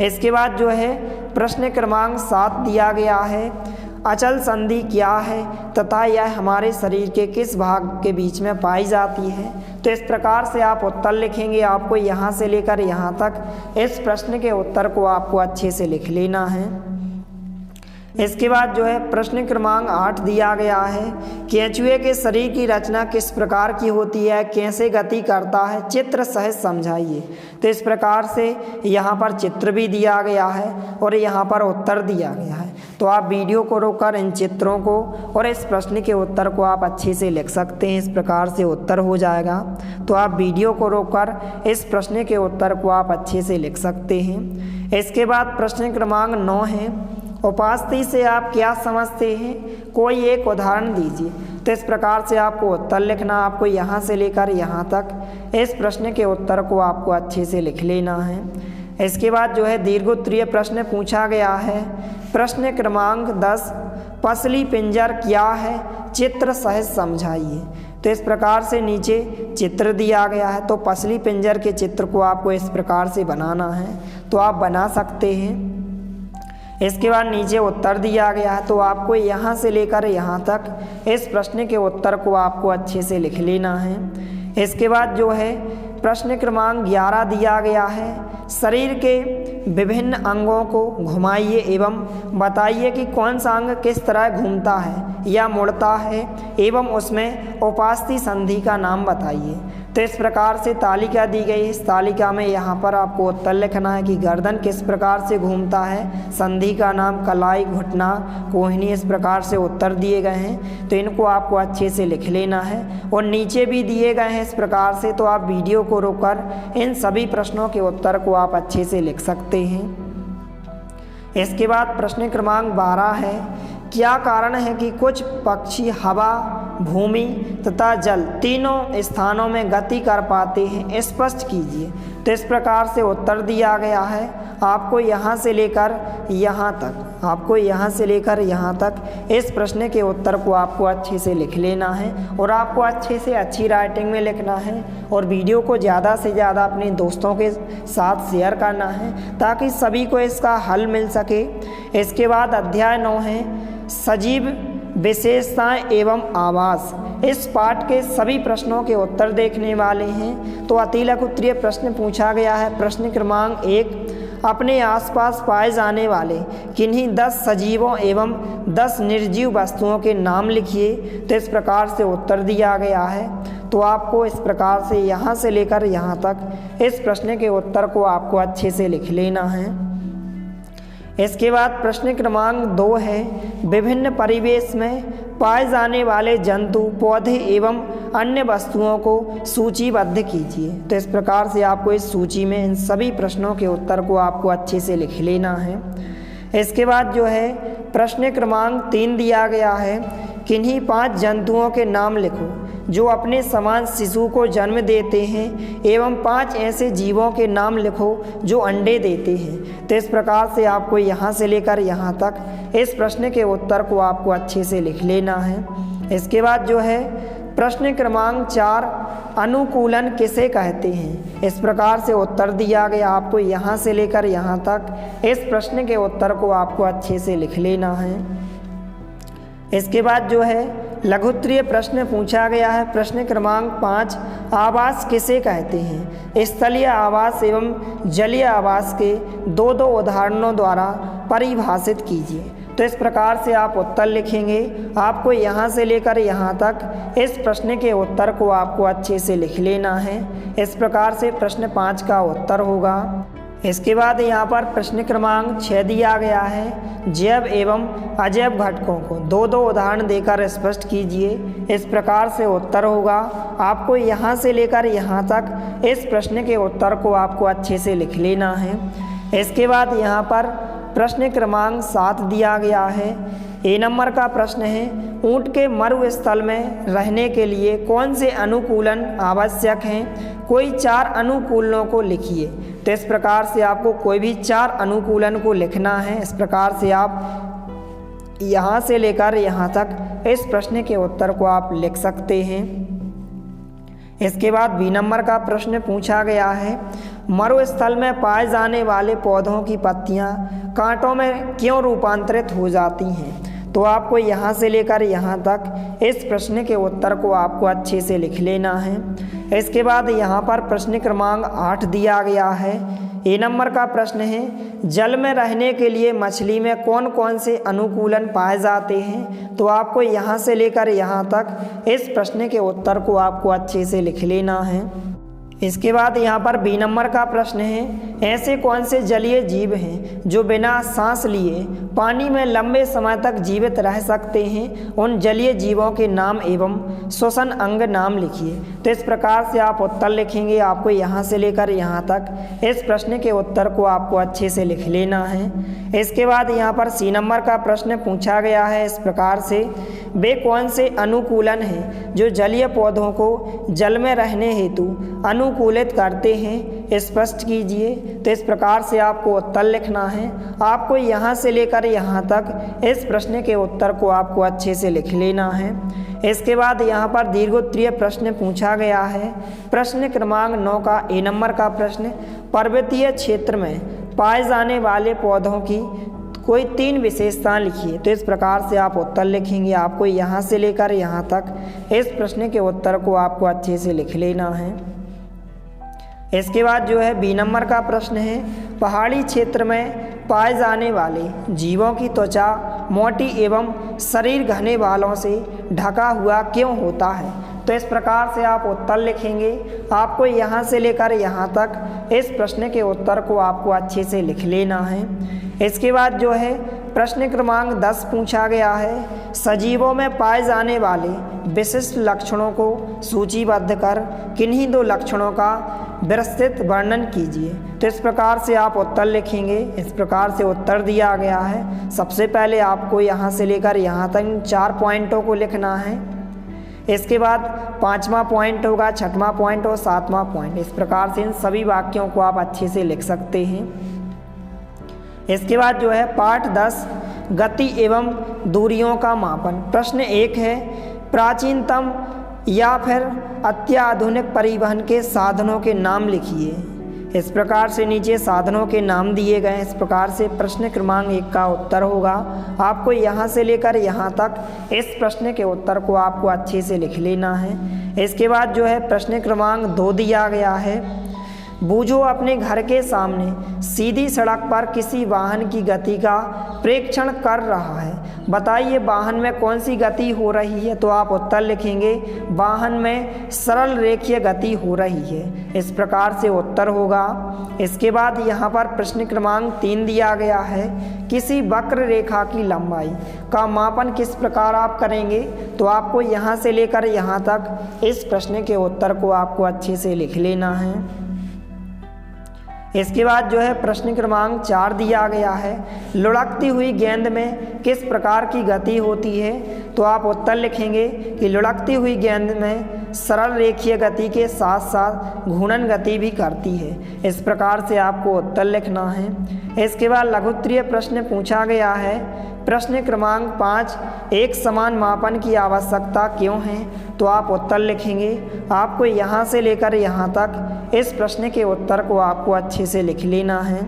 इसके बाद जो है प्रश्न क्रमांक 7 दिया गया है, अचल संधि क्या है तथा यह हमारे शरीर के किस भाग के बीच में पाई जाती है? तो इस प्रकार से आप उत्तर लिखेंगे। आपको यहाँ से लेकर यहाँ तक इस प्रश्न के उत्तर को आपको अच्छे से लिख लेना है। इसके बाद जो है प्रश्न क्रमांक 8 दिया गया है, केंचुए के शरीर की रचना किस प्रकार की होती है? कैसे गति करता है? चित्र सहित समझाइए। तो इस प्रकार से यहाँ पर चित्र भी दिया गया है और यहाँ पर उत्तर दिया गया है। तो आप वीडियो को रोककर इन चित्रों को और इस प्रश्न के उत्तर को आप अच्छे से लिख सकते हैं। इस प्रकार से उत्तर हो जाएगा। तो आप वीडियो को रोककर इस प्रश्न के उत्तर को आप अच्छे से लिख सकते हैं। इसके बाद प्रश्न क्रमांक 9 है, उपास्थि से आप क्या समझते हैं? कोई एक उदाहरण दीजिए। तो इस प्रकार से आपको उत्तर लिखना, आपको यहाँ से लेकर यहाँ तक इस प्रश्न के उत्तर को आपको अच्छे से लिख लेना है। इसके बाद जो है दीर्घोत्तरीय प्रश्न पूछा गया है। प्रश्न क्रमांक 10, पसली पिंजर क्या है, चित्र सहित समझाइए। तो इस प्रकार से नीचे चित्र दिया गया है, तो पसली पिंजर के चित्र को आपको इस प्रकार से बनाना है, तो आप बना सकते हैं। इसके बाद नीचे उत्तर दिया गया है, तो आपको यहाँ से लेकर यहाँ तक इस प्रश्न के उत्तर को आपको अच्छे से लिख लेना है। इसके बाद जो है प्रश्न क्रमांक 11 दिया गया है, शरीर के विभिन्न अंगों को घुमाइए एवं बताइए कि कौन सा अंग किस तरह घूमता है या मुड़ता है एवं उसमें उपास्थि संधि का नाम बताइए। तो इस प्रकार से तालिका दी गई है। इस तालिका में यहाँ पर आपको उत्तर लिखना है कि गर्दन किस प्रकार से घूमता है, संधि का नाम कलाई, घुटना, कोहनी, इस प्रकार से उत्तर दिए गए हैं। तो इनको आपको अच्छे से लिख लेना है और नीचे भी दिए गए हैं इस प्रकार से। तो आप वीडियो को रोककर इन सभी प्रश्नों के उत्तर को आप अच्छे से लिख सकते हैं। इसके बाद प्रश्न क्रमांक 12 है, क्या कारण है कि कुछ पक्षी हवा, भूमि तथा जल तीनों स्थानों में गति कर पाते हैं, स्पष्ट कीजिए। तो इस प्रकार से उत्तर दिया गया है। आपको यहाँ से लेकर यहाँ तक, आपको यहाँ से लेकर यहाँ तक इस प्रश्न के उत्तर को आपको अच्छे से लिख लेना है और आपको अच्छे से अच्छी राइटिंग में लिखना है और वीडियो को ज़्यादा से ज़्यादा अपने दोस्तों के साथ शेयर करना है ताकि सभी को इसका हल मिल सके। इसके बाद अध्याय 9 है, सजीव विशेषताएं एवं आवास। इस पाठ के सभी प्रश्नों के उत्तर देखने वाले हैं। तो अतिलक उत्तरीय प्रश्न पूछा गया है। प्रश्न क्रमांक 1, अपने आसपास पाए जाने वाले किन्हीं 10 सजीवों एवं 10 निर्जीव वस्तुओं के नाम लिखिए। तो इस प्रकार से उत्तर दिया गया है। तो आपको इस प्रकार से यहाँ से लेकर यहाँ तक इस प्रश्न के उत्तर को आपको अच्छे से लिख लेना है। इसके बाद प्रश्न क्रमांक 2 है, विभिन्न परिवेश में पाए जाने वाले जंतु, पौधे एवं अन्य वस्तुओं को सूचीबद्ध कीजिए। तो इस प्रकार से आपको इस सूची में इन सभी प्रश्नों के उत्तर को आपको अच्छे से लिख लेना है। इसके बाद जो है प्रश्न क्रमांक 3 दिया गया है, किन्हीं 5 जंतुओं के नाम लिखो जो अपने समान शिशु को जन्म देते हैं एवं 5 ऐसे जीवों के नाम लिखो जो अंडे देते हैं। तो इस प्रकार से आपको यहाँ से लेकर यहाँ तक इस प्रश्न के उत्तर को आपको अच्छे से लिख लेना है। इसके बाद जो है प्रश्न क्रमांक 4, अनुकूलन किसे कहते हैं। इस प्रकार से उत्तर दिया गया। आपको यहाँ से लेकर यहाँ तक इस प्रश्न के उत्तर को आपको अच्छे से लिख लेना है। इसके बाद जो है लघुत्तरीय प्रश्न पूछा गया है। प्रश्न क्रमांक 5, आवास किसे कहते हैं। स्थलीय आवास एवं जलीय आवास के 2 उदाहरणों द्वारा परिभाषित कीजिए। तो इस प्रकार से आप उत्तर लिखेंगे। आपको यहाँ से लेकर यहाँ तक इस प्रश्न के उत्तर को आपको अच्छे से लिख लेना है। इस प्रकार से प्रश्न 5 का उत्तर होगा। इसके बाद यहाँ पर प्रश्न क्रमांक 6 दिया गया है, जैव एवं अजैव घटकों को 2 उदाहरण देकर स्पष्ट कीजिए। इस प्रकार से उत्तर होगा। आपको यहाँ से लेकर यहाँ तक इस प्रश्न के उत्तर को आपको अच्छे से लिख लेना है। इसके बाद यहाँ पर प्रश्न क्रमांक 7 दिया गया है। ए नंबर का प्रश्न है, ऊंट के मरुस्थल में रहने के लिए कौन से अनुकूलन आवश्यक हैं। कोई 4 अनुकूलनों को लिखिए। तो इस प्रकार से आपको कोई भी 4 अनुकूलन को लिखना है। इस प्रकार से आप यहाँ से लेकर यहाँ तक इस प्रश्न के उत्तर को आप लिख सकते हैं। इसके बाद बी नंबर का प्रश्न पूछा गया है, मरुस्थल में पाए जाने वाले पौधों की पत्तियां कांटों में क्यों रूपांतरित हो जाती हैं। तो आपको यहाँ से लेकर यहाँ तक इस प्रश्न के उत्तर को आपको अच्छे से लिख लेना है। इसके बाद यहाँ पर प्रश्न क्रमांक 8 दिया गया है। ए नंबर का प्रश्न है, जल में रहने के लिए मछली में कौन कौन से अनुकूलन पाए जाते हैं। तो आपको यहाँ से लेकर यहाँ तक इस प्रश्न के उत्तर को आपको अच्छे से लिख लेना है। इसके बाद यहाँ पर बी नंबर का प्रश्न है, ऐसे कौन से जलीय जीव हैं जो बिना सांस लिए पानी में लंबे समय तक जीवित रह सकते हैं। उन जलीय जीवों के नाम एवं श्वसन अंग नाम लिखिए। तो इस प्रकार से आप उत्तर लिखेंगे। आपको यहाँ से लेकर यहाँ तक इस प्रश्न के उत्तर को आपको अच्छे से लिख लेना है। इसके बाद यहाँ पर सी नंबर का प्रश्न पूछा गया है इस प्रकार से, वे कौन से अनुकूलन हैं जो जलीय पौधों को जल में रहने हेतु अनुकूलित करते हैं, स्पष्ट कीजिए। तो इस प्रकार से आपको उत्तर लिखना है। आपको यहाँ से लेकर यहाँ तक इस प्रश्न के उत्तर को आपको अच्छे से लिख लेना है। इसके बाद यहाँ पर दीर्घोत्तरीय प्रश्न पूछा गया है। प्रश्न क्रमांक 9 का ए नंबर का प्रश्न, पर्वतीय क्षेत्र में पाए जाने वाले पौधों की कोई 3 विशेषताएं लिखिए। तो इस प्रकार से आप उत्तर लिखेंगे। आपको यहाँ से लेकर यहाँ तक इस प्रश्न के उत्तर को आपको अच्छे से लिख लेना है। इसके बाद जो है बी नंबर का प्रश्न है, पहाड़ी क्षेत्र में पाए जाने वाले जीवों की त्वचा मोटी एवं शरीर घने बालों से ढका हुआ क्यों होता है। तो इस प्रकार से आप उत्तर लिखेंगे। आपको यहाँ से लेकर यहाँ तक इस प्रश्न के उत्तर को आपको अच्छे से लिख लेना है। इसके बाद जो है प्रश्न क्रमांक 10 पूछा गया है, सजीवों में पाए जाने वाले विशिष्ट लक्षणों को सूचीबद्ध कर किन्हीं 2 लक्षणों का विस्तृत वर्णन कीजिए। तो इस प्रकार से आप उत्तर लिखेंगे। इस प्रकार से उत्तर दिया गया है। सबसे पहले आपको यहाँ से लेकर यहाँ तक 4 पॉइंटों को लिखना है। इसके बाद 5वां पॉइंट होगा, 6वां पॉइंट और 7वां पॉइंट। इस प्रकार से इन सभी वाक्यों को आप अच्छे से लिख सकते हैं। इसके बाद जो है पाठ 10, गति एवं दूरियों का मापन। प्रश्न 1 है, प्राचीनतम या फिर अत्याधुनिक परिवहन के साधनों के नाम लिखिए। इस प्रकार से नीचे साधनों के नाम दिए गए। इस प्रकार से प्रश्न क्रमांक 1 का उत्तर होगा। आपको यहाँ से लेकर यहाँ तक इस प्रश्न के उत्तर को आपको अच्छे से लिख लेना है। इसके बाद जो है प्रश्न क्रमांक 2 दिया गया है, बूझो अपने घर के सामने सीधी सड़क पर किसी वाहन की गति का प्रेक्षण कर रहा है, बताइए वाहन में कौन सी गति हो रही है। तो आप उत्तर लिखेंगे, वाहन में सरल रेखीय गति हो रही है। इस प्रकार से उत्तर होगा। इसके बाद यहाँ पर प्रश्न क्रमांक 3 दिया गया है, किसी वक्र रेखा की लंबाई का मापन किस प्रकार आप करेंगे। तो आपको यहाँ से लेकर यहाँ तक इस प्रश्न के उत्तर को आपको अच्छे से लिख लेना है। इसके बाद जो है प्रश्न क्रमांक 4 दिया गया है, लुढ़कती हुई गेंद में किस प्रकार की गति होती है। तो आप उत्तर लिखेंगे कि लुढ़कती हुई गेंद में सरल रेखीय गति के साथ साथ घूर्णन गति भी करती है। इस प्रकार से आपको उत्तर लिखना है। इसके बाद लघुत्तरीय प्रश्न पूछा गया है, प्रश्न क्रमांक 5, एक समान मापन की आवश्यकता क्यों है। तो आप उत्तर लिखेंगे। आपको यहाँ से लेकर यहाँ तक इस प्रश्न के उत्तर को आपको अच्छे से लिख लेना है।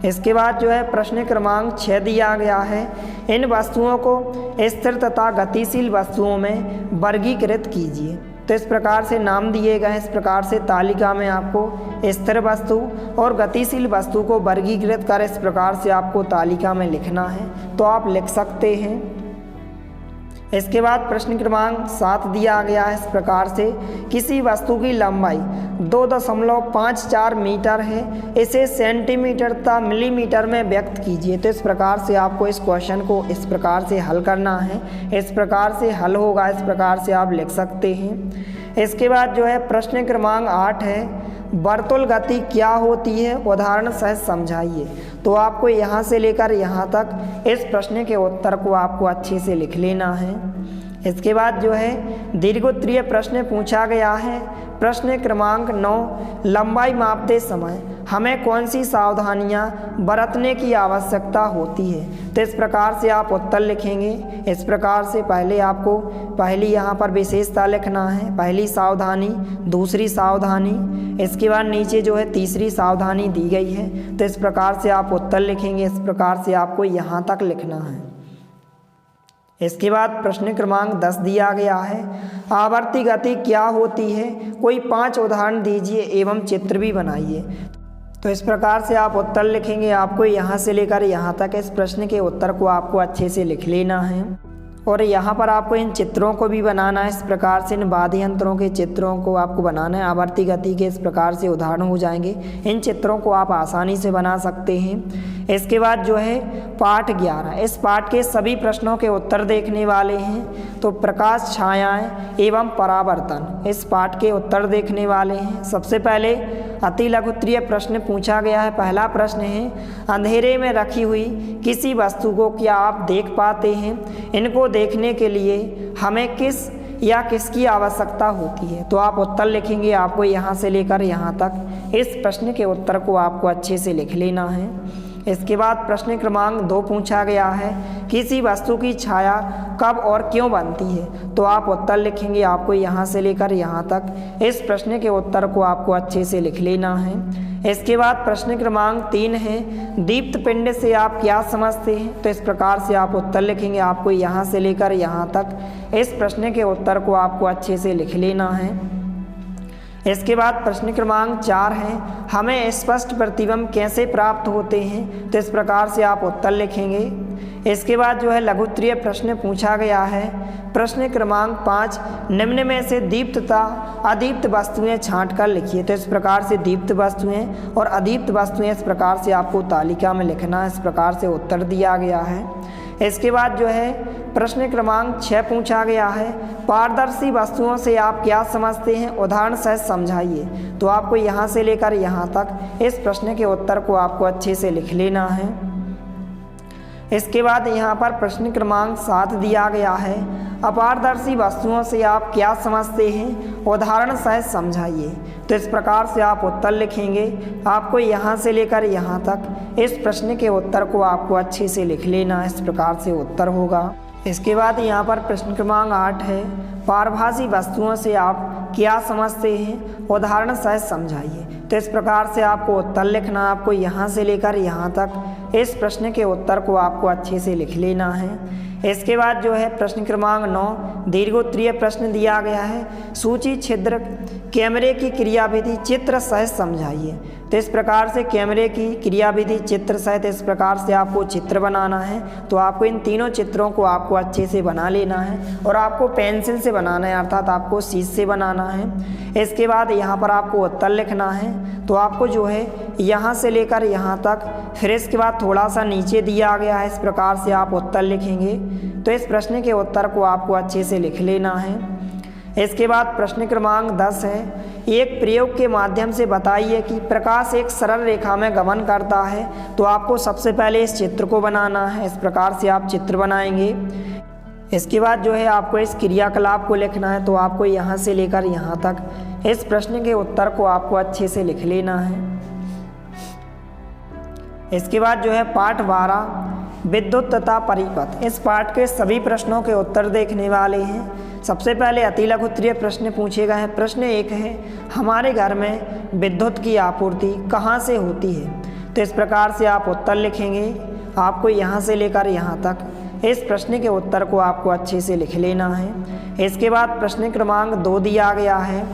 इसके बाद जो है प्रश्न क्रमांक 6 दिया गया है, इन वस्तुओं को स्थिर तथा गतिशील वस्तुओं में वर्गीकृत कीजिए। तो इस प्रकार से नाम दिए गए। इस प्रकार से तालिका में आपको स्थिर वस्तु और गतिशील वस्तु को वर्गीकृत कर इस प्रकार से आपको तालिका में लिखना है। तो आप लिख सकते हैं। इसके बाद प्रश्न क्रमांक 7 दिया गया है, इस प्रकार से किसी वस्तु की लंबाई 2.54 मीटर है, इसे सेंटीमीटर तथा मिलीमीटर में व्यक्त कीजिए। तो इस प्रकार से आपको इस क्वेश्चन को इस प्रकार से हल करना है। इस प्रकार से हल होगा। इस प्रकार से आप लिख सकते हैं। इसके बाद जो है प्रश्न क्रमांक 8 है, वर्तुल गति क्या होती है, उदाहरण सहित समझाइए। तो आपको यहाँ से लेकर यहाँ तक इस प्रश्न के उत्तर को आपको अच्छे से लिख लेना है। इसके बाद जो है दीर्घोत्तरीय प्रश्न पूछा गया है। प्रश्न क्रमांक 9, लंबाई मापते समय हमें कौन सी सावधानियां बरतने की आवश्यकता होती है। तो इस प्रकार से आप उत्तर लिखेंगे। इस प्रकार से पहले आपको पहली यहाँ पर विशेषता लिखना है, पहली सावधानी, दूसरी सावधानी, इसके बाद नीचे जो है तीसरी सावधानी दी गई है। तो इस प्रकार से आप उत्तर लिखेंगे। इस प्रकार से आपको यहाँ तक लिखना है। इसके बाद प्रश्न क्रमांक 10 दिया गया है, आवर्ती गति क्या होती है, कोई 5 उदाहरण दीजिए एवं चित्र भी बनाइए। तो इस प्रकार से आप उत्तर लिखेंगे। आपको यहाँ से लेकर यहाँ तक इस प्रश्न के उत्तर को आपको अच्छे से लिख लेना है और यहाँ पर आपको इन चित्रों को भी बनाना है। इस प्रकार से इन वाद्य यंत्रों के चित्रों को आपको बनाना है। आवर्ती गति के इस प्रकार से उदाहरण हो जाएंगे। इन चित्रों को आप आसानी से बना सकते हैं। इसके बाद जो है पाठ 11, इस पाठ के सभी प्रश्नों के उत्तर देखने वाले हैं। तो प्रकाश, छायाएं एवं परावर्तन, इस पाठ के उत्तर देखने वाले हैं। सबसे पहले अति लघुत्तरीय प्रश्न पूछा गया है। पहला प्रश्न है, अंधेरे में रखी हुई किसी वस्तु को क्या आप देख पाते हैं? इनको देखने के लिए हमें किस या किसकी आवश्यकता होती है? तो आप उत्तर लिखेंगे, आपको यहाँ से लेकर यहाँ तक इस प्रश्न के उत्तर को आपको अच्छे से लिख लेना है। इसके बाद प्रश्न क्रमांक 2 पूछा गया है, किसी वस्तु की छाया कब और क्यों बनती है? तो आप उत्तर लिखेंगे, आपको यहाँ से लेकर यहाँ तक इस प्रश्न के उत्तर को आपको अच्छे से लिख लेना है। इसके बाद प्रश्न क्रमांक 3 है, दीप्त पिंड से आप क्या समझते हैं? तो इस प्रकार से आप उत्तर लिखेंगे, आपको यहाँ से लेकर यहाँ तक इस प्रश्न के उत्तर को आपको अच्छे से लिख लेना है। इसके बाद प्रश्न क्रमांक 4 है, हमें स्पष्ट प्रतिबिंब कैसे प्राप्त होते हैं? तो इस प्रकार से आप उत्तर लिखेंगे। इसके बाद जो है लघुत्तरीय प्रश्न पूछा गया है। प्रश्न क्रमांक 5, निम्न में से दीप्त तथा अदीप्त वस्तुएं छांट कर लिखिए। तो इस प्रकार से दीप्त वस्तुएं और अदीप्त वस्तुएं इस प्रकार से आपको तालिका में लिखना है। इस प्रकार से उत्तर दिया गया है। इसके बाद जो है प्रश्न क्रमांक 6 पूछा गया है, पारदर्शी वस्तुओं से आप क्या समझते हैं? उदाहरण सहित समझाइए। तो आपको यहाँ से लेकर यहाँ तक इस प्रश्न के उत्तर को आपको अच्छे से लिख लेना है। इसके बाद यहाँ पर प्रश्न क्रमांक 7 दिया गया है, अपारदर्शी वस्तुओं से आप क्या समझते हैं? उदाहरण सहित समझाइए। तो इस प्रकार से आप उत्तर लिखेंगे, आपको यहाँ से लेकर यहाँ तक इस प्रश्न के उत्तर को आपको अच्छे से लिख लेना है। इस प्रकार से उत्तर होगा। इसके बाद यहाँ पर प्रश्न क्रमांक 8 है, पारभासी वस्तुओं से आप क्या समझते हैं? उदाहरण सहित समझाइए। तो इस प्रकार से आपको उत्तर लिखना, आपको यहाँ से लेकर यहाँ तक इस प्रश्न के उत्तर को आपको अच्छे से लिख लेना है। इसके बाद जो है प्रश्न क्रमांक 9, दीर्घोत्तरीय प्रश्न दिया गया है, सूची छिद्र कैमरे की क्रियाविधि चित्र सहित समझाइए। तो इस प्रकार से कैमरे की क्रियाविधि चित्र सहित इस प्रकार से आपको चित्र बनाना है। तो आपको इन तीनों चित्रों को आपको अच्छे से बना लेना है और आपको पेंसिल से बनाना है, अर्थात आपको शीट से बनाना है। इसके बाद यहाँ पर आपको उत्तर लिखना है। तो आपको जो है यहाँ से लेकर यहाँ तक, फिर इसके बाद थोड़ा सा नीचे दिया गया है, इस प्रकार से आप उत्तर लिखेंगे। तो इस प्रश्न के उत्तर को आपको अच्छे से लिख लेना है। इसके बाद प्रश्न क्रमांक 10 है, एक प्रयोग के माध्यम से बताइए कि प्रकाश एक सरल रेखा में गमन करता है। तो आपको सबसे पहले इस चित्र को बनाना है। इस प्रकार से आप चित्र बनाएंगे। इसके बाद जो है आपको इस क्रियाकलाप को लिखना है। तो आपको यहाँ से लेकर यहाँ तक इस प्रश्न के उत्तर को आपको अच्छे से लिख लेना है। इसके बाद जो है पाठ 12, विद्युत तथा परिपथ, इस पाठ के सभी प्रश्नों के उत्तर देखने वाले हैं। सबसे पहले अति लघुत्तरीय प्रश्न पूछे गए हैं। प्रश्न 1 है, हमारे घर में विद्युत की आपूर्ति कहाँ से होती है? तो इस प्रकार से आप उत्तर लिखेंगे। आपको यहाँ से लेकर यहाँ तक इस प्रश्न के उत्तर को आपको अच्छे से लिख लेना है। इसके बाद प्रश्न क्रमांक 2 दिया गया है,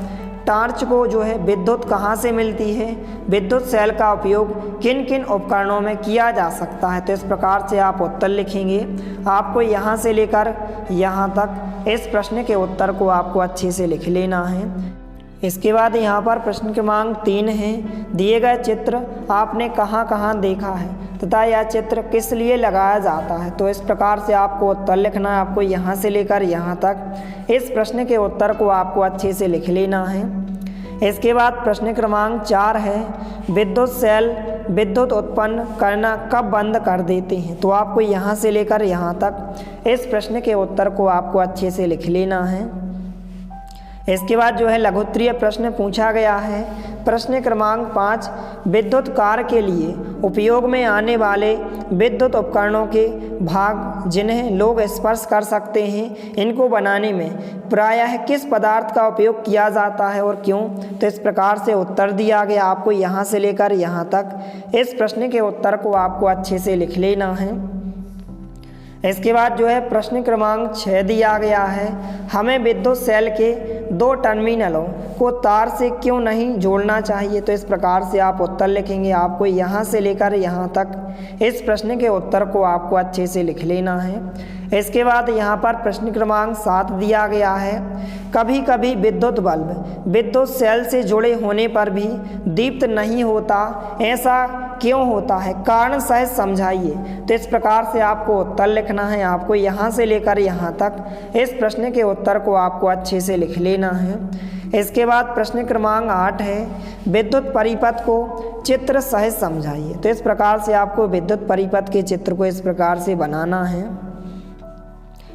टार्च को जो है विद्युत कहाँ से मिलती है? विद्युत सेल का उपयोग किन किन उपकरणों में किया जा सकता है? तो इस प्रकार से आप उत्तर लिखेंगे। आपको यहाँ से लेकर यहाँ तक इस प्रश्न के उत्तर को आपको अच्छे से लिख लेना है। इसके बाद यहाँ पर प्रश्न क्रमांक 3 है, दिए गए चित्र आपने कहाँ कहाँ देखा है तथा यह चित्र किस लिए लगाया जाता है? तो इस प्रकार से आपको उत्तर लिखना है। आपको यहाँ से लेकर यहाँ तक इस प्रश्न के उत्तर को आपको अच्छे से लिख लेना है। इसके बाद प्रश्न क्रमांक 4 है, विद्युत सेल विद्युत उत्पन्न करना कब बंद कर देते हैं? तो आपको यहाँ से लेकर यहाँ तक इस प्रश्न के उत्तर को आपको अच्छे से लिख लेना है। इसके बाद जो है लघुत्तरीय प्रश्न पूछा गया है। प्रश्न क्रमांक 5, विद्युत कार्य के लिए उपयोग में आने वाले विद्युत उपकरणों के भाग जिन्हें लोग स्पर्श कर सकते हैं, इनको बनाने में प्रायः किस पदार्थ का उपयोग किया जाता है और क्यों? तो इस प्रकार से उत्तर दिया गया। आपको यहाँ से लेकर यहाँ तक इस प्रश्न के उत्तर को आपको अच्छे से लिख लेना है। इसके बाद जो है प्रश्न क्रमांक 6 दिया गया है, हमें विद्युत सेल के 2 टर्मिनलों को तार से क्यों नहीं जोड़ना चाहिए? तो इस प्रकार से आप उत्तर लिखेंगे। आपको यहाँ से लेकर यहाँ तक इस प्रश्न के उत्तर को आपको अच्छे से लिख लेना है। इसके बाद यहाँ पर प्रश्न क्रमांक 7 दिया गया है, कभी कभी विद्युत बल्ब विद्युत सेल से जुड़े होने पर भी दीप्त नहीं होता, ऐसा क्यों होता है? कारण सहित समझाइए। तो इस प्रकार से आपको उत्तर लिखना है। आपको यहाँ से लेकर यहाँ तक इस प्रश्न के उत्तर को आपको अच्छे से लिख लेना है। इसके बाद प्रश्न क्रमांक 8 है विद्युत परिपथ को चित्र सहित समझाइए। तो इस प्रकार से आपको विद्युत परिपथ के चित्र को इस प्रकार से बनाना है।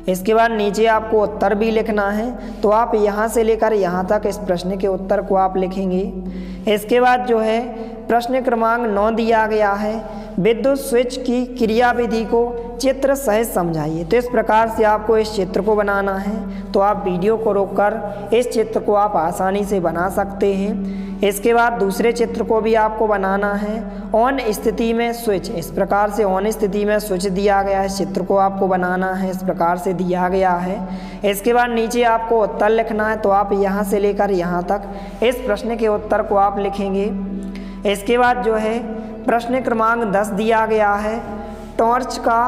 इसके बाद नीचे आपको उत्तर भी लिखना है, तो आप यहाँ से लेकर यहाँ तक इस प्रश्न के उत्तर को आप लिखेंगे। इसके बाद जो है प्रश्न क्रमांक 9 दिया गया है विद्युत स्विच की क्रियाविधि को चित्र सहित समझाइए। तो इस प्रकार से आपको इस चित्र को बनाना है, तो आप वीडियो को रोककर इस चित्र को आप आसानी से बना सकते हैं। इसके बाद दूसरे चित्र को भी आपको बनाना है। ऑन स्थिति में स्विच, इस प्रकार से ऑन स्थिति में स्विच दिया गया है, इस चित्र को आपको बनाना है, इस प्रकार से दिया गया है। इसके बाद नीचे आपको उत्तर लिखना है, तो आप यहाँ से लेकर यहाँ तक इस प्रश्न के उत्तर को आप लिखेंगे। इसके बाद जो है प्रश्न क्रमांक 10 दिया गया है टॉर्च का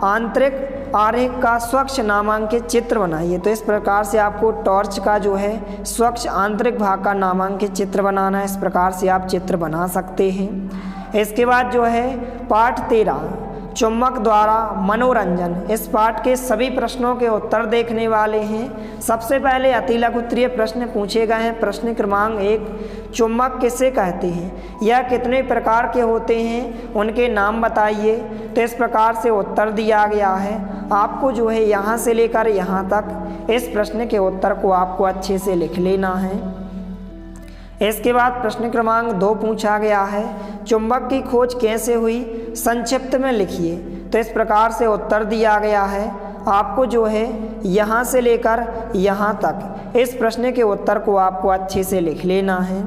आंतरिक आरेख का स्वच्छ नामांकित चित्र बनाइए। तो इस प्रकार से आपको टॉर्च का जो है स्वच्छ आंतरिक भाग का नामांकित चित्र बनाना है, इस प्रकार से आप चित्र बना सकते हैं। इसके बाद जो है पाठ 13 चुंबक द्वारा मनोरंजन, इस पाठ के सभी प्रश्नों के उत्तर देखने वाले हैं। सबसे पहले अति लघु उत्तरीय प्रश्न पूछे गए हैं। प्रश्न क्रमांक 1 चुंबक किसे कहते हैं, यह कितने प्रकार के होते हैं, उनके नाम बताइए। तो इस प्रकार से उत्तर दिया गया है। आपको जो है यहाँ से लेकर यहाँ तक इस प्रश्न के उत्तर को आपको अच्छे से लिख लेना है। इसके बाद प्रश्न क्रमांक 2 पूछा गया है चुंबक की खोज कैसे हुई, संक्षिप्त में लिखिए। तो इस प्रकार से उत्तर दिया गया है। आपको जो है यहाँ से लेकर यहाँ तक इस प्रश्न के उत्तर को आपको अच्छे से लिख लेना है।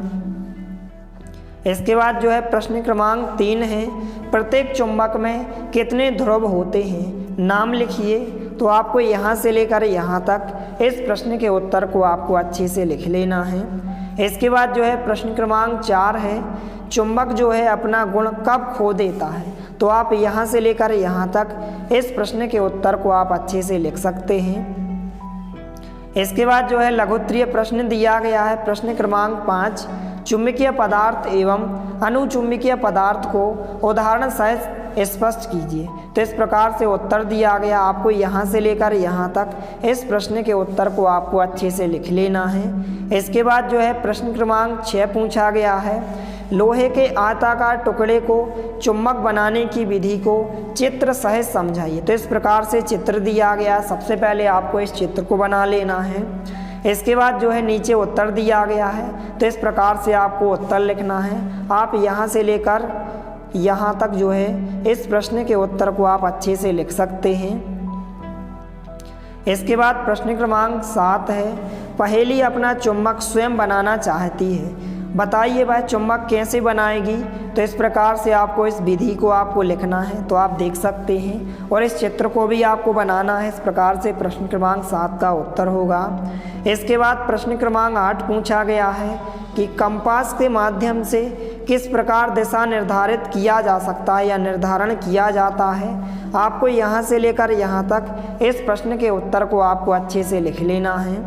इसके बाद जो है प्रश्न क्रमांक 3 है प्रत्येक चुंबक में कितने ध्रुव होते हैं, नाम लिखिए। तो आपको यहाँ से लेकर यहाँ तक इस प्रश्न के उत्तर को आपको अच्छे से लिख लेना है। इसके बाद जो है प्रश्न क्रमांक 4 है चुंबक जो है अपना गुण कब खो देता है। तो आप यहाँ से लेकर यहाँ तक इस प्रश्न के उत्तर को आप अच्छे से लिख सकते हैं। इसके बाद जो है लघु उत्तरीय प्रश्न दिया गया है प्रश्न क्रमांक 5 चुंबकीय पदार्थ एवं अनुचुंबकीय पदार्थ को उदाहरण सहित स्पष्ट कीजिए। तो इस प्रकार से उत्तर दिया गया। आपको यहाँ से लेकर यहाँ तक इस प्रश्न के उत्तर को आपको अच्छे से लिख लेना है। इसके बाद जो है प्रश्न क्रमांक 6 पूछा गया है लोहे के आयताकार टुकड़े को चुंबक बनाने की विधि को चित्र सहित समझाइए। तो इस प्रकार से चित्र दिया गया। सबसे पहले आपको इस चित्र को बना लेना है। इसके बाद जो है नीचे उत्तर दिया गया है, तो इस प्रकार से आपको उत्तर लिखना है। आप यहाँ से लेकर यहाँ तक जो है इस प्रश्न के उत्तर को आप अच्छे से लिख सकते हैं। इसके बाद प्रश्न क्रमांक 7 है पहेली अपना चुंबक स्वयं बनाना चाहती है, बताइए वह चुंबक कैसे बनाएगी। तो इस प्रकार से आपको इस विधि को आपको लिखना है, तो आप देख सकते हैं, और इस चित्र को भी आपको बनाना है। इस प्रकार से प्रश्न क्रमांक 7 का उत्तर होगा। इसके बाद प्रश्न क्रमांक 8 पूछा गया है कि कंपास के माध्यम से किस प्रकार दिशा निर्धारित किया जा सकता है या निर्धारण किया जाता है। आपको यहाँ से लेकर यहाँ तक इस प्रश्न के उत्तर को आपको अच्छे से लिख लेना है।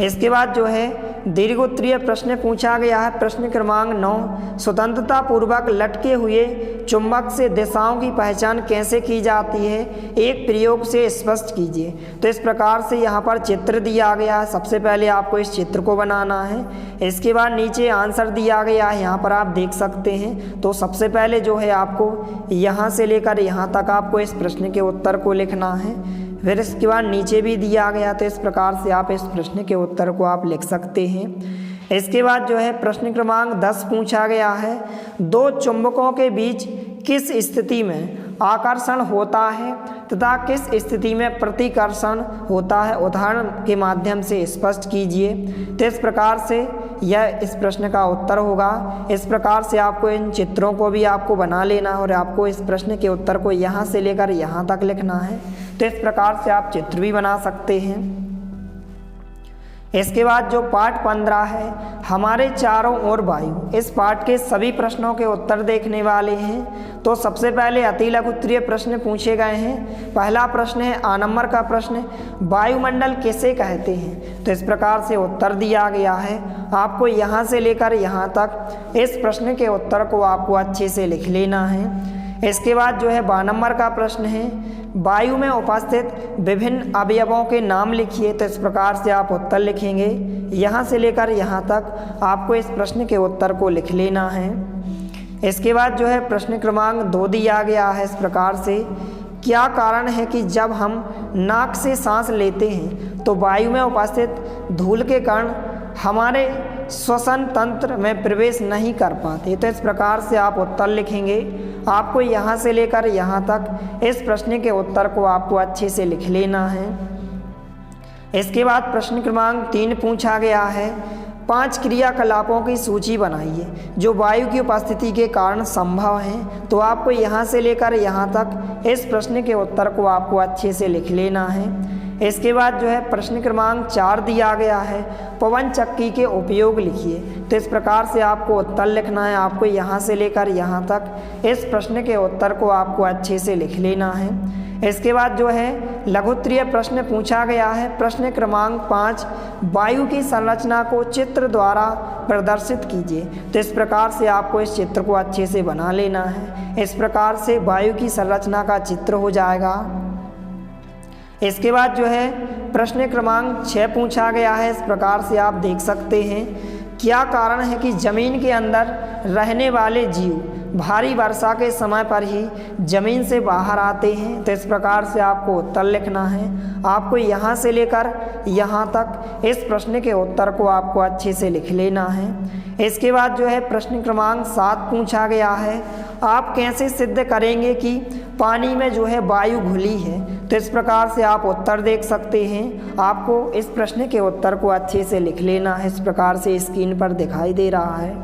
इसके बाद जो है दीर्घ उत्तरीय प्रश्न पूछा गया है प्रश्न क्रमांक 9 स्वतंत्रता पूर्वक लटके हुए चुंबक से दिशाओं की पहचान कैसे की जाती है, एक प्रयोग से स्पष्ट कीजिए। तो इस प्रकार से यहाँ पर चित्र दिया गया है। सबसे पहले आपको इस चित्र को बनाना है। इसके बाद नीचे आंसर दिया गया है, यहाँ पर आप देख सकते हैं। तो सबसे पहले जो है आपको यहाँ से लेकर यहाँ तक आपको इस प्रश्न के उत्तर को लिखना है। फिर इसके बाद नीचे भी दिया गया, तो इस प्रकार से आप इस प्रश्न के उत्तर को आप लिख सकते हैं। इसके बाद जो है प्रश्न क्रमांक 10 पूछा गया है दो चुंबकों के बीच किस स्थिति में आकर्षण होता है तथा किस स्थिति में प्रतिकर्षण होता है, उदाहरण के माध्यम से स्पष्ट कीजिए। तो इस प्रकार से यह इस प्रश्न का उत्तर होगा। इस प्रकार से आपको इन चित्रों को भी आपको बना लेना है और आपको इस प्रश्न के उत्तर को यहाँ से लेकर यहाँ तक लिखना है। तो इस प्रकार से आप चित्र भी बना सकते हैं। इसके बाद जो पाठ 15 है हमारे चारों ओर वायु, इस पाठ के सभी प्रश्नों के उत्तर देखने वाले हैं। तो सबसे पहले अति लघु उत्तरीय प्रश्न पूछे गए हैं। पहला प्रश्न है आ नंबर का प्रश्न, वायुमंडल किसे कहते हैं। तो इस प्रकार से उत्तर दिया गया है। आपको यहाँ से लेकर यहाँ तक इस प्रश्न के उत्तर को आपको अच्छे से लिख लेना है। इसके बाद जो है 12 नंबर का प्रश्न है वायु में उपस्थित विभिन्न अवयवों के नाम लिखिए। तो इस प्रकार से आप उत्तर लिखेंगे। यहाँ से लेकर यहाँ तक आपको इस प्रश्न के उत्तर को लिख लेना है। इसके बाद जो है प्रश्न क्रमांक 2 दिया गया है इस प्रकार से, क्या कारण है कि जब हम नाक से सांस लेते हैं तो वायु में उपस्थित धूल के कण हमारे श्वसन तंत्र में प्रवेश नहीं कर पाते। तो इस प्रकार से आप उत्तर लिखेंगे। आपको यहाँ से लेकर यहाँ तक इस प्रश्न के उत्तर को आपको अच्छे से लिख लेना है। इसके बाद प्रश्न क्रमांक 3 पूछा गया है, 5 क्रियाकलापों की सूची बनाइए जो वायु की उपस्थिति के कारण संभव हैं। तो आपको यहाँ से लेकर यहाँ तक इस प्रश्न के उत्तर को आपको अच्छे से लिख लेना है। इसके बाद जो है प्रश्न क्रमांक 4 दिया गया है, पवन चक्की के उपयोग लिखिए। तो इस प्रकार से आपको उत्तर लिखना है। आपको यहाँ से लेकर यहाँ तक इस प्रश्न के उत्तर को आपको अच्छे से लिख लेना है। इसके बाद जो है लघुत्तरीय प्रश्न पूछा गया है, प्रश्न क्रमांक 5, वायु की संरचना को चित्र द्वारा प्रदर्शित कीजिए। तो इस प्रकार से आपको इस चित्र को अच्छे से बना लेना है। इस प्रकार से वायु की संरचना का चित्र हो जाएगा। इसके बाद जो है प्रश्न क्रमांक 6 पूछा गया है। इस प्रकार से आप देख सकते हैं, क्या कारण है कि जमीन के अंदर रहने वाले जीव भारी वर्षा के समय पर ही जमीन से बाहर आते हैं। तो इस प्रकार से आपको उत्तर लिखना है। आपको यहाँ से लेकर यहाँ तक इस प्रश्न के उत्तर को आपको अच्छे से लिख लेना है। इसके बाद जो है प्रश्न क्रमांक 7 पूछा गया है, आप कैसे सिद्ध करेंगे कि पानी में जो है वायु घुली है। तो इस प्रकार से आप उत्तर देख सकते हैं। आपको इस प्रश्न के उत्तर को अच्छे से लिख लेना है। इस प्रकार से स्क्रीन पर दिखाई दे रहा है।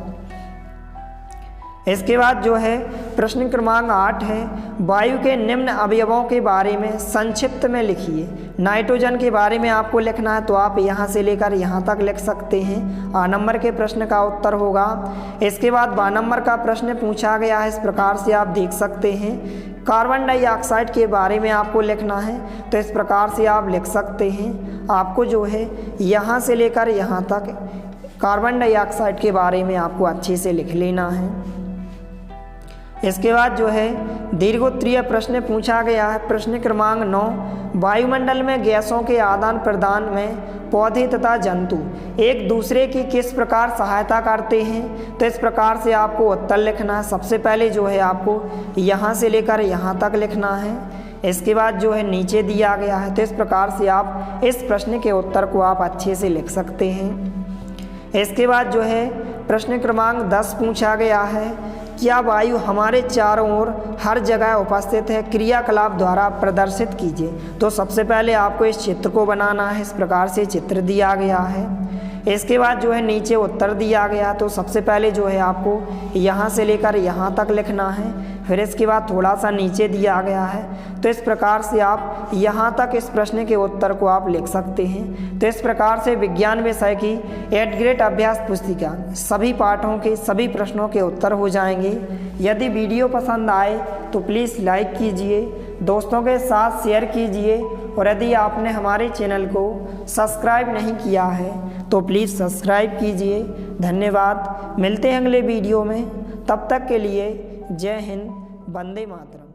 इसके बाद जो है प्रश्न क्रमांक 8 है, वायु के निम्न अवयवों के बारे में संक्षिप्त में लिखिए। नाइट्रोजन के बारे में आपको लिखना है। तो आप यहाँ से लेकर यहाँ तक लिख सकते हैं। आ नंबर के प्रश्न का उत्तर होगा। इसके बाद 12 नंबर का प्रश्न पूछा गया है। इस प्रकार से आप देख सकते हैं, कार्बन डाइऑक्साइड के बारे में आपको लिखना है। तो इस प्रकार से आप लिख सकते हैं। आपको जो है यहाँ से लेकर यहाँ तक कार्बन डाइऑक्साइड के बारे में आपको अच्छे से लिख लेना है। इसके बाद जो है दीर्घोत्तरीय प्रश्न पूछा गया है। प्रश्न क्रमांक 9, वायुमंडल में गैसों के आदान प्रदान में पौधे तथा जंतु एक दूसरे की किस प्रकार सहायता करते हैं। तो इस प्रकार से आपको उत्तर लिखना है। सबसे पहले जो है आपको यहाँ से लेकर यहाँ तक लिखना है। इसके बाद जो है नीचे दिया गया है। तो इस प्रकार से आप इस प्रश्न के उत्तर को आप अच्छे से लिख सकते हैं। इसके बाद जो है प्रश्न क्रमांक 10 पूछा गया है, क्या वायु हमारे चारों ओर हर जगह उपस्थित है, क्रियाकलाप द्वारा प्रदर्शित कीजिए। तो सबसे पहले आपको इस चित्र को बनाना है। इस प्रकार से चित्र दिया गया है। इसके बाद जो है नीचे उत्तर दिया गया। तो सबसे पहले जो है आपको यहाँ से लेकर यहाँ तक लिखना है। फिर इसके बाद थोड़ा सा नीचे दिया गया है। तो इस प्रकार से आप यहाँ तक इस प्रश्न के उत्तर को आप लिख सकते हैं। तो इस प्रकार से विज्ञान विषय की 8th ग्रेड अभ्यास पुस्तिका सभी पाठों के सभी प्रश्नों के उत्तर हो जाएंगे। यदि वीडियो पसंद आए तो प्लीज़ लाइक कीजिए, दोस्तों के साथ शेयर कीजिए, और यदि आपने हमारे चैनल को सब्सक्राइब नहीं किया है तो प्लीज़ सब्सक्राइब कीजिए। धन्यवाद। मिलते हैं अगले वीडियो में। तब तक के लिए जय हिंद, वंदे मातरम।